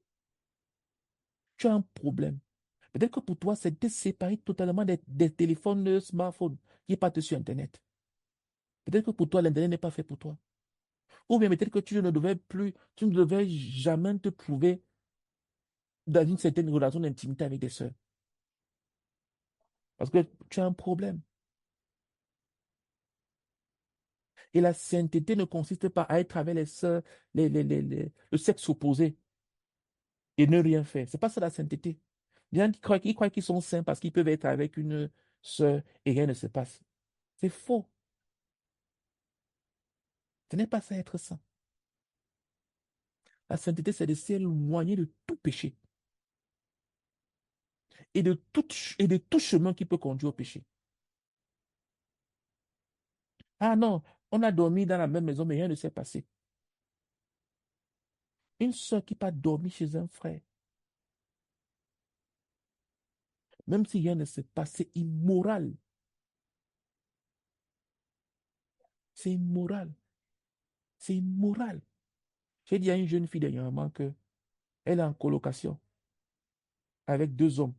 Speaker 1: tu as un problème, peut-être que pour toi, c'est de séparer totalement des téléphones smartphones qui partent sur Internet. Peut-être que pour toi, l'Internet n'est pas fait pour toi. Ou bien peut-être que tu ne devais jamais te trouver dans une certaine relation d'intimité avec des sœurs. Parce que tu as un problème. Et la sainteté ne consiste pas à être avec les sœurs, le sexe opposé et ne rien faire. C'est pas ça la sainteté. Les gens qui croient qu'ils sont saints parce qu'ils peuvent être avec une sœur et rien ne se passe. C'est faux. Ce n'est pas ça être saint. La sainteté, c'est de s'éloigner de tout péché et de tout chemin qui peut conduire au péché. Ah non, on a dormi dans la même maison, mais rien ne s'est passé. Une sœur qui pas dormi chez un frère, même si rien ne s'est passé, immoral. C'est immoral. C'est immoral. J'ai dit à une jeune fille dernièrement que elle est en colocation avec deux hommes.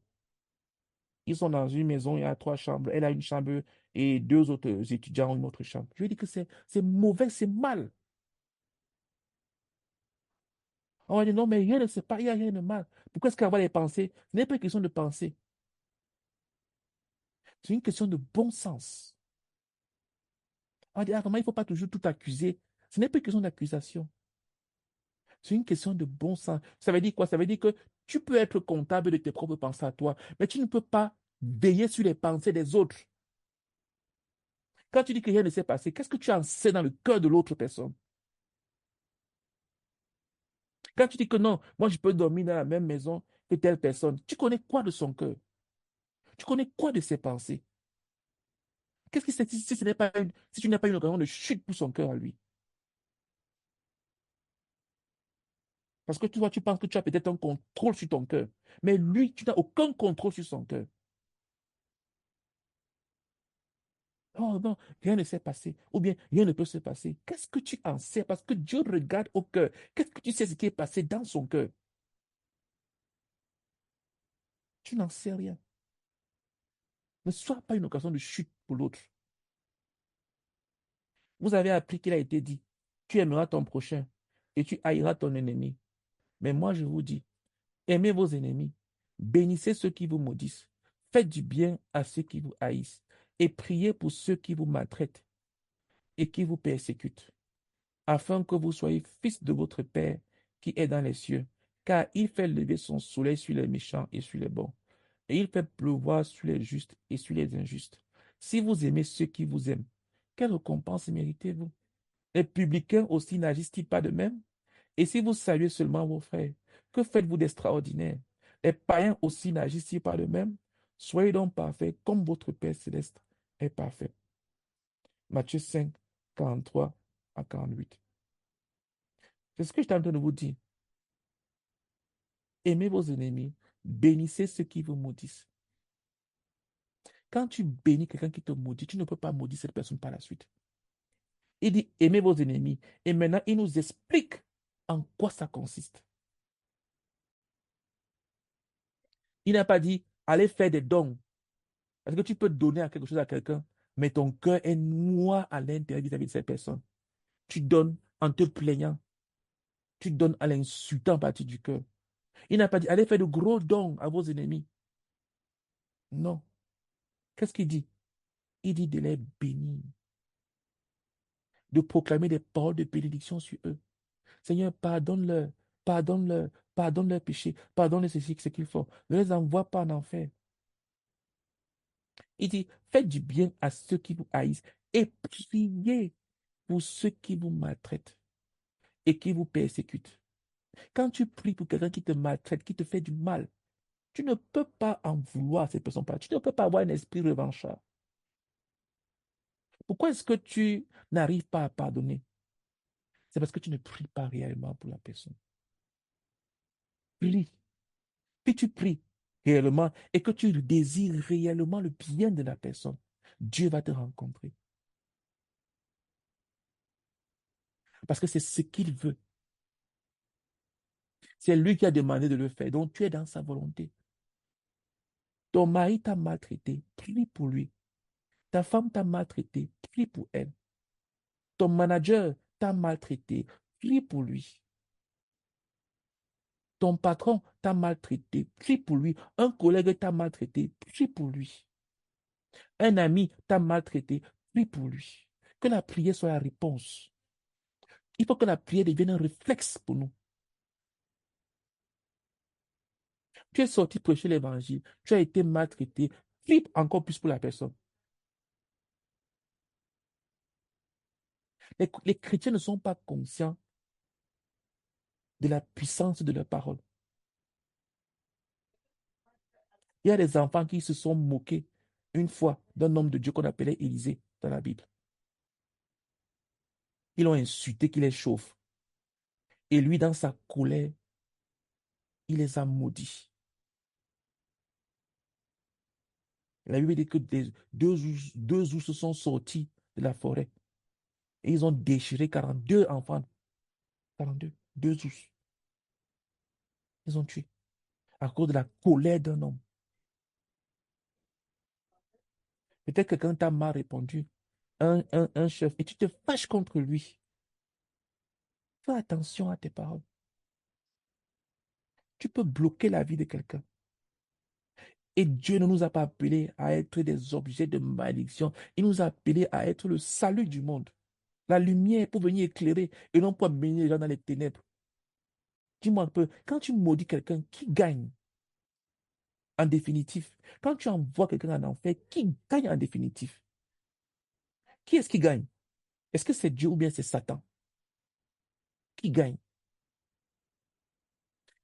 Speaker 1: Ils sont dans une maison, il y a trois chambres. Elle a une chambre et deux autres étudiants ont une autre chambre. Je lui ai dit que c'est mauvais, c'est mal. On va dire non, mais rien ne se passe, il n'y a rien de mal. Pourquoi est-ce qu'avoir les pensées? Ce n'est pas une question de pensée. C'est une question de bon sens. On va dire, ah, comment il ne faut pas toujours tout accuser. Ce n'est pas une question d'accusation. C'est une question de bon sens. Ça veut dire quoi? Ça veut dire que tu peux être comptable de tes propres pensées à toi, mais tu ne peux pas veiller sur les pensées des autres. Quand tu dis que rien ne s'est passé, qu'est-ce que tu en sais dans le cœur de l'autre personne? Quand tu dis que non, moi je peux dormir dans la même maison que telle personne, tu connais quoi de son cœur? Tu connais quoi de ses pensées? Qu'est-ce qui c'est si ce n'est pas si tu n'as pas une occasion de chute pour son cœur à lui? Parce que tu vois, tu penses que tu as peut-être un contrôle sur ton cœur, mais lui, tu n'as aucun contrôle sur son cœur. Oh non, rien ne s'est passé. Ou bien rien ne peut se passer. Qu'est-ce que tu en sais? Parce que Dieu regarde au cœur. Qu'est-ce que tu sais ce qui est passé dans son cœur? Tu n'en sais rien. Ne sois pas une occasion de chute pour l'autre. Vous avez appris qu'il a été dit, tu aimeras ton prochain et tu haïras ton ennemi. Mais moi, je vous dis, aimez vos ennemis, bénissez ceux qui vous maudissent, faites du bien à ceux qui vous haïssent et priez pour ceux qui vous maltraitent et qui vous persécutent, afin que vous soyez fils de votre Père qui est dans les cieux, car il fait lever son soleil sur les méchants et sur les bons, et il fait pleuvoir sur les justes et sur les injustes. Si vous aimez ceux qui vous aiment, quelle récompense méritez-vous? Les publicains aussi n'agissent-ils pas de même? Et si vous saluez seulement vos frères, que faites-vous d'extraordinaire? Les païens aussi n'agissent-ils pas de même? Soyez donc parfaits comme votre Père céleste est parfait. Matthieu 5, 43 à 48. C'est ce que je suis en train de vous dire. Aimez vos ennemis, bénissez ceux qui vous maudissent. Quand tu bénis quelqu'un qui te maudit, tu ne peux pas maudire cette personne par la suite. Il dit aimez vos ennemis. Et maintenant, il nous explique en quoi ça consiste. Il n'a pas dit allez faire des dons. Parce que tu peux donner à quelque chose à quelqu'un, mais ton cœur est noir à l'intérieur vis-à-vis de cette personne. Tu donnes en te plaignant. Tu donnes en l'insultant à partir du cœur. Il n'a pas dit allez faire de gros dons à vos ennemis. Non. Qu'est-ce qu'il dit? Il dit de les bénir, de proclamer des paroles de bénédiction sur eux. Seigneur, pardonne-leur, pardonne-leur, pardonne leurs péchés, pardonne ce qu'ils font. Ne les envoie pas en enfer. Il dit, faites du bien à ceux qui vous haïssent et priez pour ceux qui vous maltraitent et qui vous persécutent. Quand tu pries pour quelqu'un qui te maltraite, qui te fait du mal, tu ne peux pas en vouloir à cette personne. Tu ne peux pas avoir un esprit revanchard. Pourquoi est-ce que tu n'arrives pas à pardonner? C'est parce que tu ne pries pas réellement pour la personne. Prie. Puis tu pries réellement et que tu désires réellement le bien de la personne. Dieu va te rencontrer. Parce que c'est ce qu'il veut. C'est lui qui a demandé de le faire. Donc tu es dans sa volonté. Ton mari t'a maltraité, prie pour lui. Ta femme t'a maltraité, prie pour elle. Ton manager t'a maltraité, prie pour lui. Ton patron t'a maltraité, prie pour lui. Un collègue t'a maltraité, prie pour lui. Un ami t'a maltraité, prie pour lui. Que la prière soit la réponse. Il faut que la prière devienne un réflexe pour nous. Tu es sorti prêcher l'évangile, tu as été maltraité, prie encore plus pour la personne. Les chrétiens ne sont pas conscients de la puissance de leur parole. Il y a des enfants qui se sont moqués une fois d'un homme de Dieu qu'on appelait Élisée dans la Bible. Ils l'ont insulté, qu'il les chauffe. Et lui, dans sa colère, il les a maudits. La Bible dit que deux ours sont sortis de la forêt. Et ils ont déchiré 42 enfants. 42, deux ours. Ils ont tué à cause de la colère d'un homme. Peut-être que quelqu'un t'a mal répondu, un chef, et tu te fâches contre lui. Fais attention à tes paroles. Tu peux bloquer la vie de quelqu'un. Et Dieu ne nous a pas appelés à être des objets de malédiction. Il nous a appelés à être le salut du monde. La lumière pour venir éclairer et non pour amener les gens dans les ténèbres. Dis-moi un peu, quand tu maudis quelqu'un, qui gagne en définitif? Quand tu envoies quelqu'un en enfer, qui gagne en définitif? Qui est-ce qui gagne? Est-ce que c'est Dieu ou bien c'est Satan? Qui gagne?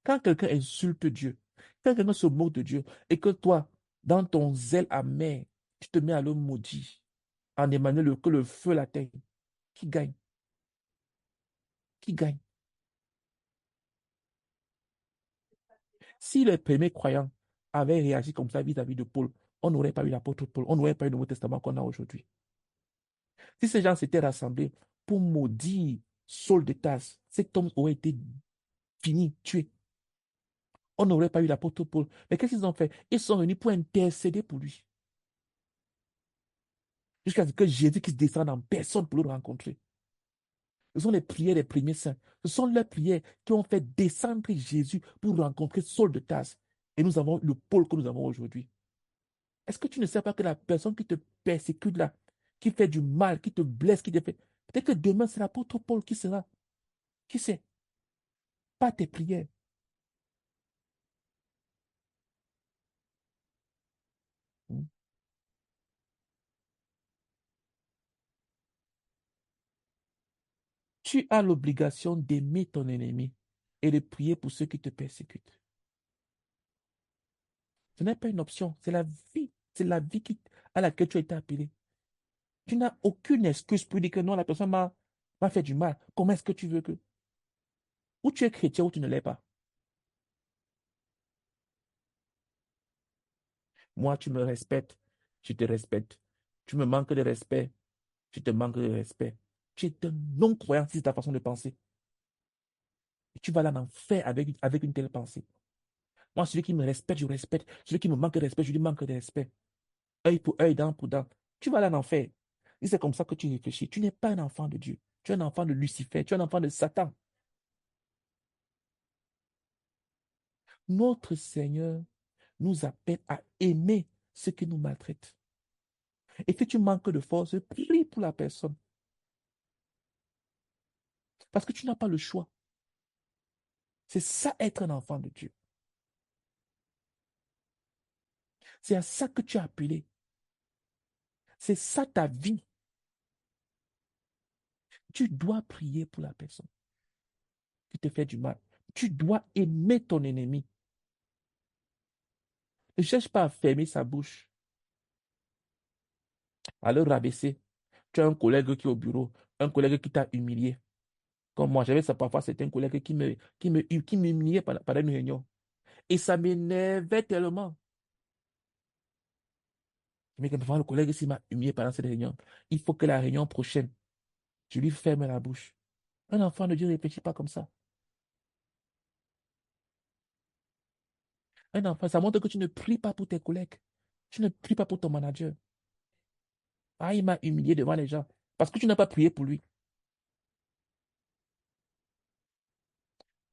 Speaker 1: Quand quelqu'un insulte Dieu, quand quelqu'un se moque de Dieu, et que toi, dans ton zèle amer, tu te mets à le maudire, en émanant que le feu l'atteigne, qui gagne? Qui gagne? Si les premiers croyants avaient réagi comme ça vis-à-vis de Paul, on n'aurait pas eu l'apôtre Paul, on n'aurait pas eu le Nouveau Testament qu'on a aujourd'hui. Si ces gens s'étaient rassemblés pour maudire Saul de Tarse, cet homme aurait été fini, tué. On n'aurait pas eu l'apôtre Paul. Mais qu'est-ce qu'ils ont fait? Ils sont venus pour intercéder pour lui. jusqu'à ce que Jésus-Christ descende en personne pour le rencontrer. Ce sont les prières des premiers saints. Ce sont leurs prières qui ont fait descendre Jésus pour rencontrer Saul de Tarse. Et nous avons le Paul que nous avons aujourd'hui. Est-ce que tu ne sais pas que la personne qui te persécute là, qui fait du mal, qui te blesse, qui te fait... Peut-être que demain, c'est l'apôtre Paul qui sera. Qui sait? Pas tes prières. Hmm. Tu as l'obligation d'aimer ton ennemi et de prier pour ceux qui te persécutent. Ce n'est pas une option, c'est la vie. C'est la vie à laquelle tu as été appelé. Tu n'as aucune excuse pour dire que non, la personne m'a fait du mal. Comment est-ce que tu veux que... Ou tu es chrétien ou tu ne l'es pas. Moi, tu me respectes, je te respecte. Tu me manques de respect, je te manque de respect. Tu es un non-croyant si c'est ta façon de penser. Et tu vas là en enfer avec une telle pensée. Moi, celui qui me respecte, je respecte. Celui qui me manque de respect, je lui manque de respect. Œil pour œil, dent pour dent. Tu vas là en enfer. Si c'est comme ça que tu réfléchis, tu n'es pas un enfant de Dieu. Tu es un enfant de Lucifer, tu es un enfant de Satan. Notre Seigneur nous appelle à aimer ceux qui nous maltraitent. Et si tu manques de force, prie pour la personne. Parce que tu n'as pas le choix. C'est ça être un enfant de Dieu. C'est à ça que tu es appelé. C'est ça ta vie. Tu dois prier pour la personne qui te fait du mal. Tu dois aimer ton ennemi. Ne cherche pas à fermer sa bouche, à le rabaisser. Tu as un collègue qui est au bureau, un collègue qui t'a humilié. Comme moi, j'avais ça parfois, c'était un collègue qui m'humiliait pendant une réunion. Et ça m'énervait tellement. Mais quand le collègue s'il m'a humilié pendant cette réunion, il faut que la réunion prochaine, je lui ferme la bouche. Un enfant de Dieu ne réfléchit pas comme ça. Un enfant, ça montre que tu ne pries pas pour tes collègues. Tu ne pries pas pour ton manager. Ah, il m'a humilié devant les gens. Parce que tu n'as pas prié pour lui.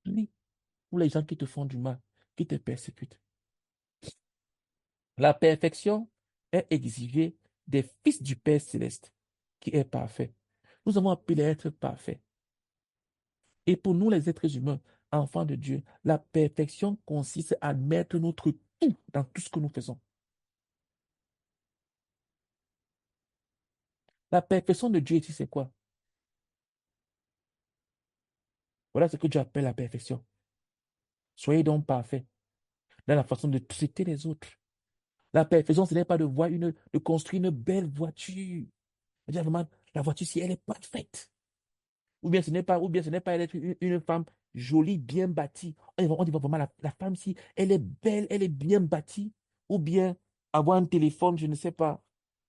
Speaker 1: Prie pour les gens qui te font du mal, qui te persécutent. La perfection est exigée des fils du Père céleste, qui est parfait. Nous avons appelé à être parfaits. Et pour nous, les êtres humains, enfants de Dieu, la perfection consiste à mettre notre tout dans tout ce que nous faisons. La perfection de Dieu ici, c'est quoi? Voilà ce que Dieu appelle la perfection. Soyez donc parfaits dans la façon de traiter les autres. La perfection, ce n'est pas de construire une belle voiture. C'est-à-dire vraiment, la voiture, si elle est parfaite. Ou bien ce n'est pas être une femme jolie, bien bâtie. On dit vraiment, la femme, si elle est belle, elle est bien bâtie. Ou bien avoir un téléphone, je ne sais pas.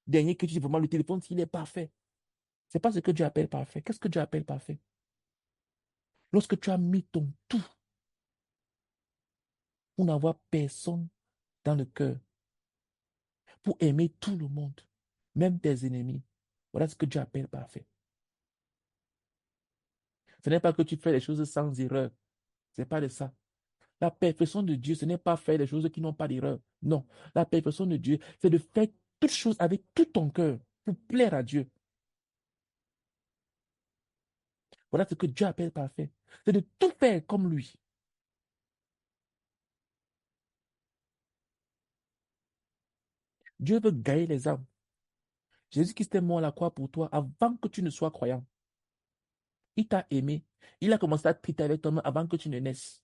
Speaker 1: Dernier que tu dis vraiment, le téléphone, s'il est parfait. C'est pas ce que Dieu appelle parfait. Qu'est-ce que Dieu appelle parfait? Lorsque tu as mis ton tout pour n'avoir personne dans le cœur, pour aimer tout le monde, même tes ennemis. Voilà ce que Dieu appelle parfait. Ce n'est pas que tu fais les choses sans erreur. Ce n'est pas de ça. La perfection de Dieu, ce n'est pas faire les choses qui n'ont pas d'erreur. Non. La perfection de Dieu, c'est de faire toutes choses avec tout ton cœur pour plaire à Dieu. Voilà ce que Dieu appelle parfait. C'est de tout faire comme lui. Dieu veut gagner les âmes. Jésus-Christ est mort à la croix pour toi avant que tu ne sois croyant. Il t'a aimé. Il a commencé à traiter avec toi avant que tu ne naisses.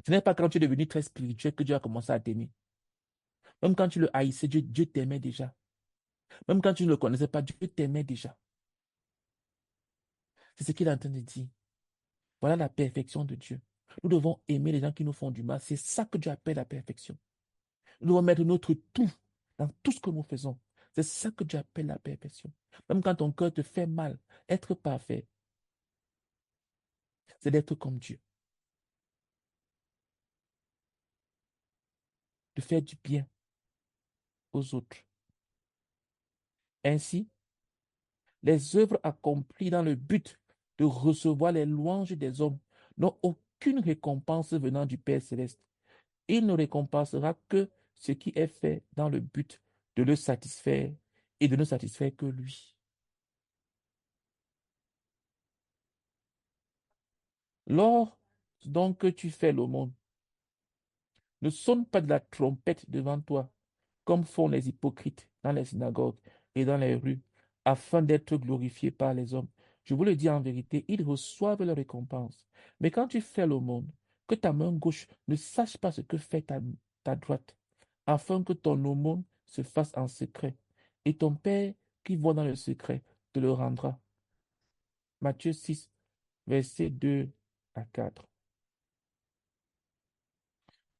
Speaker 1: Ce n'est pas quand tu es devenu très spirituel que Dieu a commencé à t'aimer. Même quand tu le haïssais, Dieu t'aimait déjà. Même quand tu ne le connaissais pas, Dieu t'aimait déjà. C'est ce qu'il est en train de dire. Voilà la perfection de Dieu. Nous devons aimer les gens qui nous font du mal. C'est ça que Dieu appelle la perfection. Nous devons mettre notre tout dans tout ce que nous faisons. C'est ça que Dieu appelle la perfection. Même quand ton cœur te fait mal, être parfait, c'est d'être comme Dieu. De faire du bien. aux autres. Ainsi, les œuvres accomplies dans le but de recevoir les louanges des hommes n'ont aucune récompense venant du Père céleste. Il ne récompensera que ce qui est fait dans le but de le satisfaire et de ne satisfaire que lui. Lors donc que tu fais l'aumône, ne sonne pas de la trompette devant toi, comme font les hypocrites dans les synagogues et dans les rues, afin d'être glorifiés par les hommes. Je vous le dis en vérité, ils reçoivent leur récompense. Mais quand tu fais l'aumône, que ta main gauche ne sache pas ce que fait ta droite, afin que ton aumône se fasse en secret. Et ton Père qui voit dans le secret te le rendra. Matthieu 6, versets 2 à 4.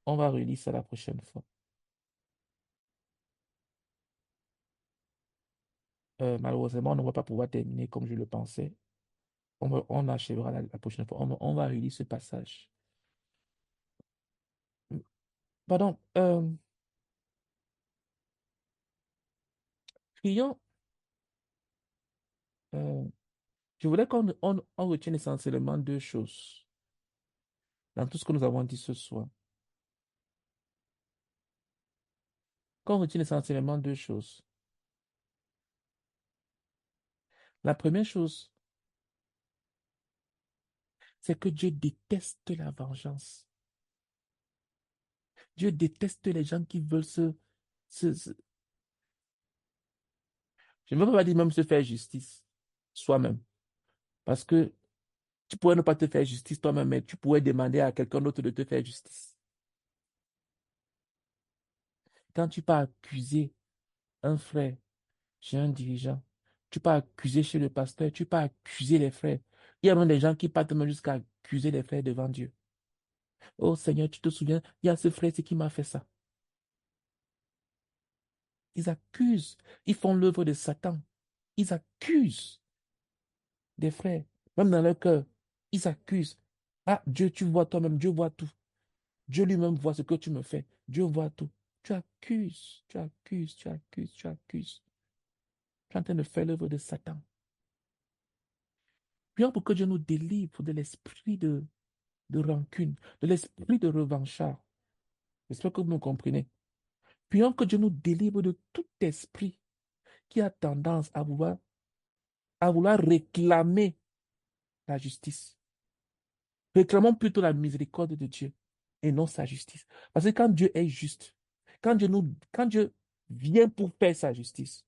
Speaker 1: On va relire ça la prochaine fois. Malheureusement, on ne va pas pouvoir terminer comme je le pensais. On achèvera la prochaine fois. On va relire ce passage. Pardon. Prions. euh, je voudrais qu'on retienne essentiellement deux choses dans tout ce que nous avons dit ce soir. Qu'on retienne essentiellement deux choses. La première chose, c'est que Dieu déteste la vengeance. Dieu déteste les gens qui veulent je ne veux pas dire même se faire justice soi-même. Parce que tu pourrais ne pas te faire justice toi-même, mais tu pourrais demander à quelqu'un d'autre de te faire justice. Quand tu peux accuser un frère chez un dirigeant, tu peux accuser chez le pasteur, tu peux accuser les frères. Il y a même des gens qui partent même jusqu'à accuser les frères devant Dieu. Oh Seigneur, tu te souviens, il y a ce frère qui m'a fait ça. Ils accusent, ils font l'œuvre de Satan. Ils accusent des frères, même dans leur cœur. Ils accusent. Ah, Dieu, tu vois toi-même, Dieu voit tout. Dieu lui-même voit ce que tu me fais. Dieu voit tout. Tu accuses, tu accuses, tu accuses, tu accuses. Tu es en train de faire l'œuvre de Satan. Prions pour que Dieu nous délivre de l'esprit de rancune, de l'esprit de revanchard. J'espère que vous me comprenez. Prions que Dieu nous délivre de tout esprit qui a tendance à vouloir réclamer la justice. Réclamons plutôt la miséricorde de Dieu et non sa justice. Parce que quand Dieu est juste, quand Dieu vient pour faire sa justice,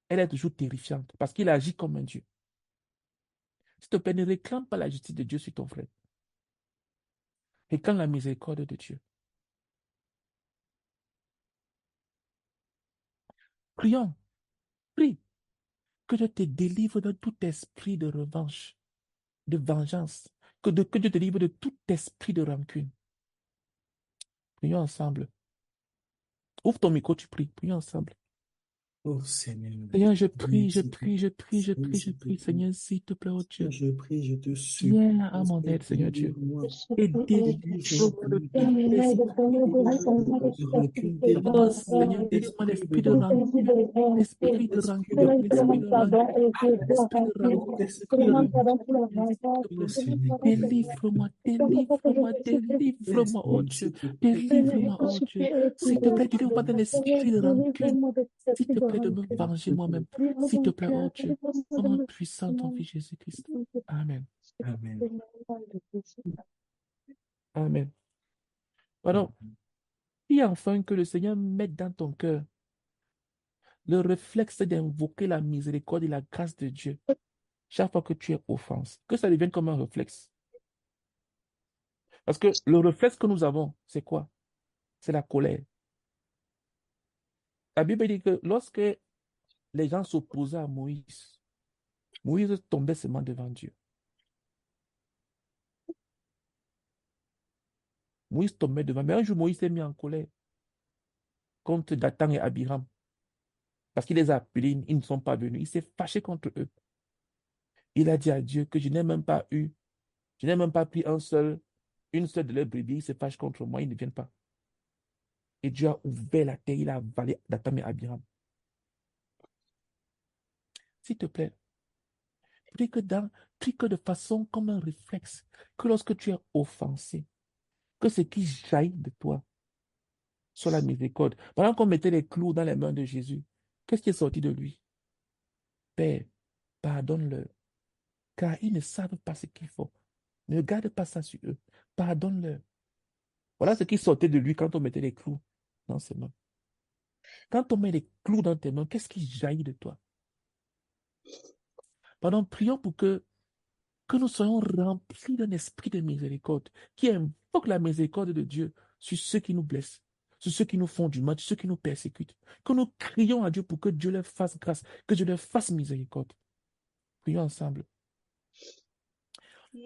Speaker 1: elle est toujours terrifiante parce qu'il agit comme un Dieu. S'il te plaît, ne réclame pas la justice de Dieu sur ton frère. Réclame la miséricorde de Dieu. Prions, prie que Dieu te délivre de tout esprit de revanche, de vengeance, que Dieu te délivre de tout esprit de rancune. Prions ensemble. Ouvre ton micro, tu pries. Prions ensemble.
Speaker 2: Oh Seigneur,
Speaker 1: Seigneur, je
Speaker 2: Seigneur,
Speaker 1: prie, je
Speaker 2: s'il te
Speaker 1: prie, je prie, je
Speaker 2: Seigneur,
Speaker 1: prie, je
Speaker 2: s'il te
Speaker 1: prie.
Speaker 2: plaît.
Speaker 1: Seigneur, s'il te plaît, oh Dieu,
Speaker 2: Je prie, je te supplie,
Speaker 1: viens à mon aide, Seigneur Dieu.
Speaker 2: délivre-moi.
Speaker 1: Et
Speaker 2: Délivre-moi
Speaker 1: délivre-moi de
Speaker 2: de
Speaker 1: tout
Speaker 2: tout
Speaker 1: esprit
Speaker 2: de rancune,
Speaker 1: Oh
Speaker 2: délivre-moi
Speaker 1: Seigneur,
Speaker 2: de
Speaker 1: délivre-moi
Speaker 2: l'esprit de
Speaker 1: l'esprit de rancune, l'esprit de
Speaker 2: l'esprit de
Speaker 1: rancune, l'esprit de rancune, l'esprit de rancune, l'esprit de
Speaker 2: l'esprit de
Speaker 1: rancune. S'il te
Speaker 2: Oh
Speaker 1: plaît,
Speaker 2: Seigneur,
Speaker 1: délivre-moi, délivre-moi, délivre-moi, oh
Speaker 2: Seigneur,
Speaker 1: Dieu,
Speaker 2: s'il te plaît.
Speaker 1: délivre-moi, oh Dieu. S'il te plaît, délivre-moi de l'esprit de rancune.
Speaker 3: Délivre-moi de cet
Speaker 1: S'il
Speaker 3: esprit
Speaker 1: te
Speaker 3: de
Speaker 1: plaît, de me
Speaker 3: rancune.
Speaker 1: venger moi-même.
Speaker 3: Livre
Speaker 1: S'il te
Speaker 3: mon
Speaker 1: plaît, oh
Speaker 3: cœur,
Speaker 1: Dieu,
Speaker 3: délivre-moi
Speaker 1: au
Speaker 3: de
Speaker 1: nom
Speaker 3: mes
Speaker 1: puissant de ton
Speaker 3: sentiments.
Speaker 1: Fils Jésus-Christ. Amen.
Speaker 2: Amen.
Speaker 1: Amen. Pardon. Prie enfin que le Seigneur mette dans ton cœur le réflexe d'invoquer la miséricorde et la grâce de Dieu chaque fois que tu es offense. Que ça devienne comme un réflexe. Parce que le réflexe que nous avons, c'est quoi? C'est la colère. La Bible dit que lorsque les gens s'opposaient à Moïse, Moïse tombait seulement devant Dieu. Moïse tombait devant. Mais un jour, Moïse s'est mis en colère contre Dathan et Abiram. Parce qu'il les a appelés, ils ne sont pas venus. Il s'est fâché contre eux. Il a dit à Dieu que je n'ai même pas pris une seule de leurs brebis. Ils se fâchent contre moi, ils ne viennent pas. Et Dieu a ouvert la terre, il a avalé Dathan et Abiram. S'il te plaît, prie que de façon comme un réflexe, que lorsque tu es offensé, que ce qui jaillit de toi soit la miséricorde. Pendant qu'on mettait les clous dans les mains de Jésus, qu'est-ce qui est sorti de lui? Père, pardonne-leur, car ils ne savent pas ce qu'ils font. Ne garde pas ça sur eux. Pardonne-leur. Voilà ce qui sortait de lui quand on mettait les clous dans ses mains. Quand on met les clous dans tes mains, qu'est-ce qui jaillit de toi? Pardon, prions pour que nous soyons remplis d'un esprit de miséricorde qui invoque la miséricorde de Dieu sur ceux qui nous blessent, sur ceux qui nous font du mal, sur ceux qui nous persécutent. Que nous crions à Dieu pour que Dieu leur fasse grâce, que Dieu leur fasse miséricorde. Prions ensemble.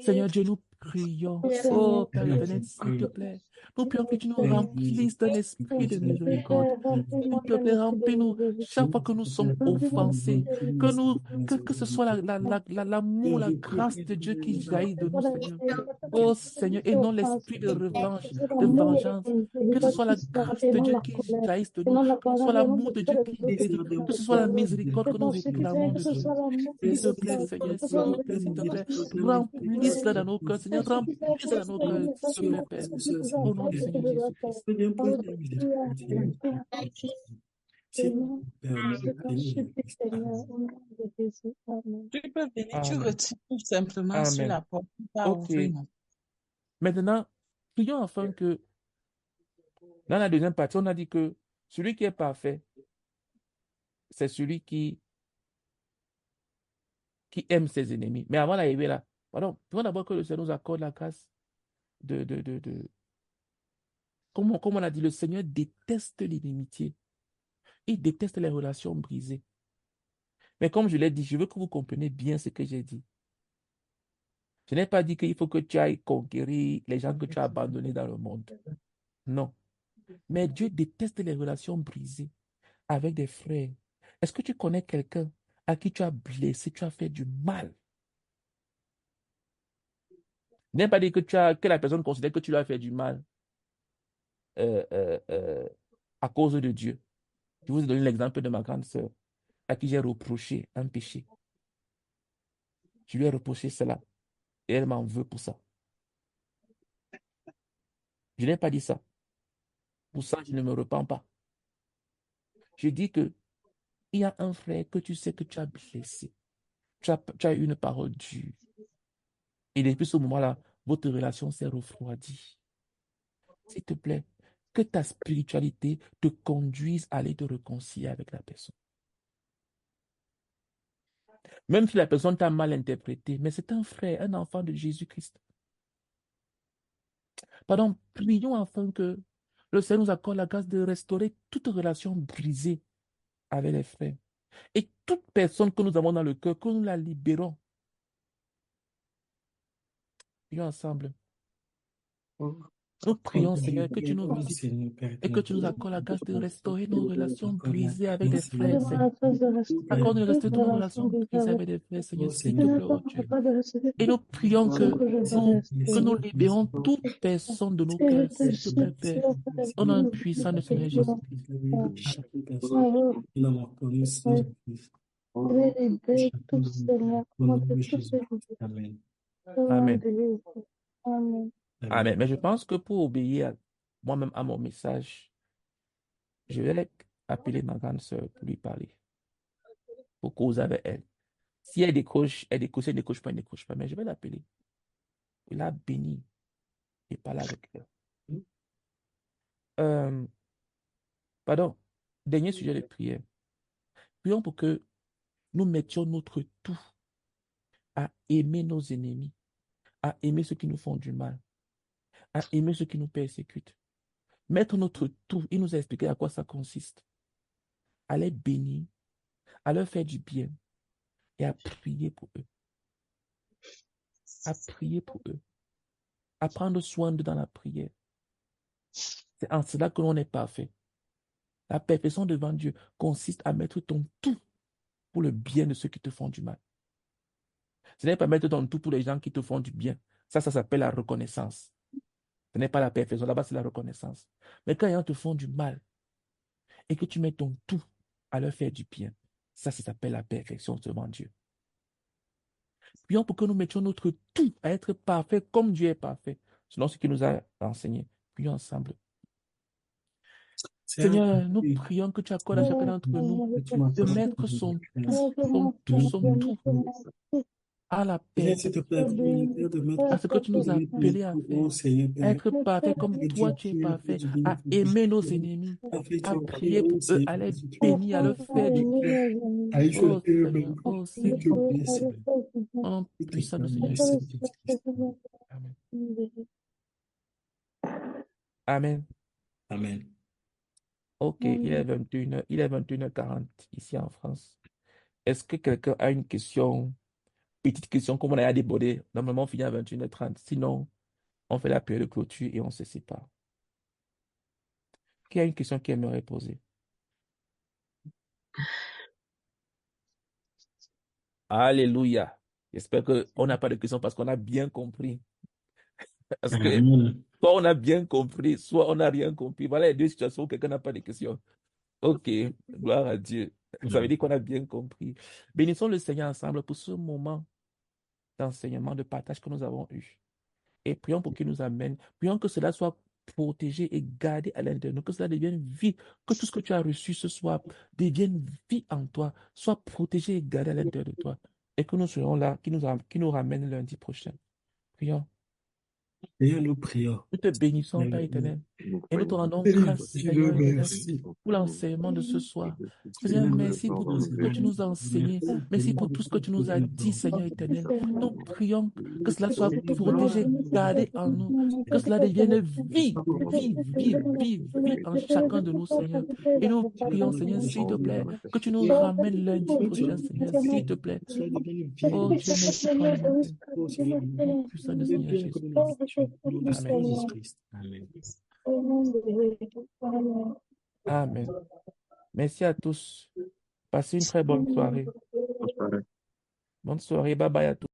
Speaker 1: Seigneur Dieu, nous prions. Oh Père éternel, s'il te plaît. Nous prions que tu nous remplisses d'un esprit de miséricorde. S'il te plaît, remplis-nous chaque fois que nous sommes offensés. Que ce soit l'amour, la grâce de Dieu qui jaillit de nous, Seigneur. Oh Seigneur, et non l'esprit de revanche, de vengeance. Que ce soit la grâce de Dieu qui jaillisse de nous. Que ce soit l'amour de Dieu qui guérit. Que ce soit la miséricorde que nous réclamons de Dieu. S'il te plaît, Seigneur, s'il te plaît, s'il te plaît, remplis-le dans nos cœurs, Seigneur, remplis-le dans nos cœurs, s'il te plaît, Père. Au nom du Seigneur Jésus-Christ.
Speaker 4: Tu peux venir, tu
Speaker 1: Amen.
Speaker 4: retires tout simplement sur
Speaker 1: Amen.
Speaker 4: la porte. Pas
Speaker 1: Ok.
Speaker 4: ouvrir.
Speaker 1: Maintenant, prions afin que, dans la deuxième partie, on a dit que celui qui est parfait, c'est celui qui aime ses ennemis. Mais avant d'arriver là, pardon, prions d'abord que le Seigneur nous accorde la grâce de. Comme on a dit, le Seigneur déteste l'inimitié. Il déteste les relations brisées. Mais comme je l'ai dit, je veux que vous compreniez bien ce que j'ai dit. Je n'ai pas dit qu'il faut que tu ailles conquérir les gens que tu as abandonnés dans le monde. Non. Mais Dieu déteste les relations brisées avec des frères. Est-ce que tu connais quelqu'un à qui tu as blessé, tu as fait du mal? Je n'ai pas dit que la personne considère que tu lui as fait du mal euh, euh, euh, à cause de Dieu. Je vous ai donné l'exemple de ma grande sœur à qui j'ai reproché un péché. Je lui ai reproché cela et elle m'en veut pour ça. Je n'ai pas dit ça. Pour ça, je ne me repens pas. Je dis que il y a un frère que tu sais que tu as blessé. Tu as eu une parole dure. Et depuis ce moment-là, votre relation s'est refroidie. S'il te plaît, que ta spiritualité te conduise à aller te réconcilier avec la personne. Même si la personne t'a mal interprété, mais c'est un frère, un enfant de Jésus-Christ. Pardon, prions afin que le Seigneur nous accorde la grâce de restaurer toute relation brisée avec les frères. Et toute personne que nous avons dans le cœur, que nous la libérons. Prions ensemble. Nous prions, Seigneur, que tu nous visites et que tu nous accordes la grâce de restaurer nos relations brisées avec des frères, Seigneur. Accorde-nous de restaurer toutes nos relations brisées avec des frères, Seigneur, s'il te plaît, oh Dieu. Et nous prions que nous libérons toute personne de nos cœurs, s'il te plaît, Père, au nom puissant de Seigneur Jésus-Christ.
Speaker 2: Amen.
Speaker 1: Amen.
Speaker 3: Amen.
Speaker 1: Amen. Mais je pense que pour obéir moi-même à mon message, je vais appeler ma grande sœur pour lui parler, pour causer avec elle. Si elle décroche, elle décroche, si elle décroche pas, elle ne décroche pas. Mais je vais l'appeler. Il a béni et parler avec elle. Pardon, dernier sujet de prière. Prions pour que nous mettions notre tout à aimer nos ennemis, à aimer ceux qui nous font du mal, à aimer ceux qui nous persécutent. Mettre notre tout, il nous a expliqué à quoi ça consiste. À les bénir, à leur faire du bien et à prier pour eux. À prier pour eux. À prendre soin d'eux dans la prière. C'est en cela que l'on est parfait. La perfection devant Dieu consiste à mettre ton tout pour le bien de ceux qui te font du mal. Ce n'est pas mettre ton tout pour les gens qui te font du bien. Ça s'appelle la reconnaissance. Ce n'est pas la perfection, là-bas c'est la reconnaissance. Mais quand les gens te font du mal et que tu mets ton tout à leur faire du bien, ça s'appelle la perfection devant Dieu. Prions pour que nous mettions notre tout à être parfait comme Dieu est parfait, selon ce qu'il nous a enseigné. Prions ensemble. Seigneur, nous prions que tu accordes à chacun d'entre nous de mettre son tout à la perfection, à ce que tu nous as appelés à faire, à être parfait comme toi tu es parfait, à aimer nos ennemis, à prier pour eux, à les bénir, à leur faire du bien. Oh Seigneur, oh Seigneur, au nom puissant du Seigneur Jésus. Amen. Amen.
Speaker 2: Amen.
Speaker 1: Ok, il est 21h40 ici en France. Est-ce que quelqu'un a une question, petite question, comme on a débordé? Normalement, on finit à 21h30. Sinon, on fait la période de clôture et on se sépare. Qui a une question qui aimerait poser? Alléluia. J'espère qu'on n'a pas de questions parce qu'on a bien compris. Parce que
Speaker 2: Amen.
Speaker 1: soit on a bien compris, soit on n'a rien compris. Voilà les deux situations où quelqu'un n'a pas de questions. Ok, gloire à Dieu. Ça veut dire qu'on a bien compris. Bénissons le Seigneur ensemble pour ce moment d'enseignement, de partage que nous avons eu. Et prions pour qu'il nous amène. Prions que cela soit protégé et gardé à l'intérieur de nous, que cela devienne vie, que tout ce que tu as reçu ce soir devienne vie en toi, soit protégé et gardé à l'intérieur de toi. Et que nous soyons là, qui nous ramène lundi prochain. Prions.
Speaker 2: Seigneur, nous prions.
Speaker 1: Nous te bénissons, Père éternel. Et nous te rendons grâce, Seigneur éternel, pour l'enseignement de ce soir. Seigneur, merci pour tout ce que tu nous as enseigné. Merci pour tout ce que tu nous as dit, Seigneur éternel. Nous prions que cela soit protégé, gardé en nous. Que cela devienne vie en chacun de nous, Seigneur. Et nous prions, Seigneur, s'il te plaît, que tu nous ramènes lundi prochain, Seigneur, s'il te plaît. Oh Dieu, merci pour le puissant de Seigneur Jésus. Amen. Merci à tous. Passez une très bonne soirée. Bonne soirée. Bye bye à tous.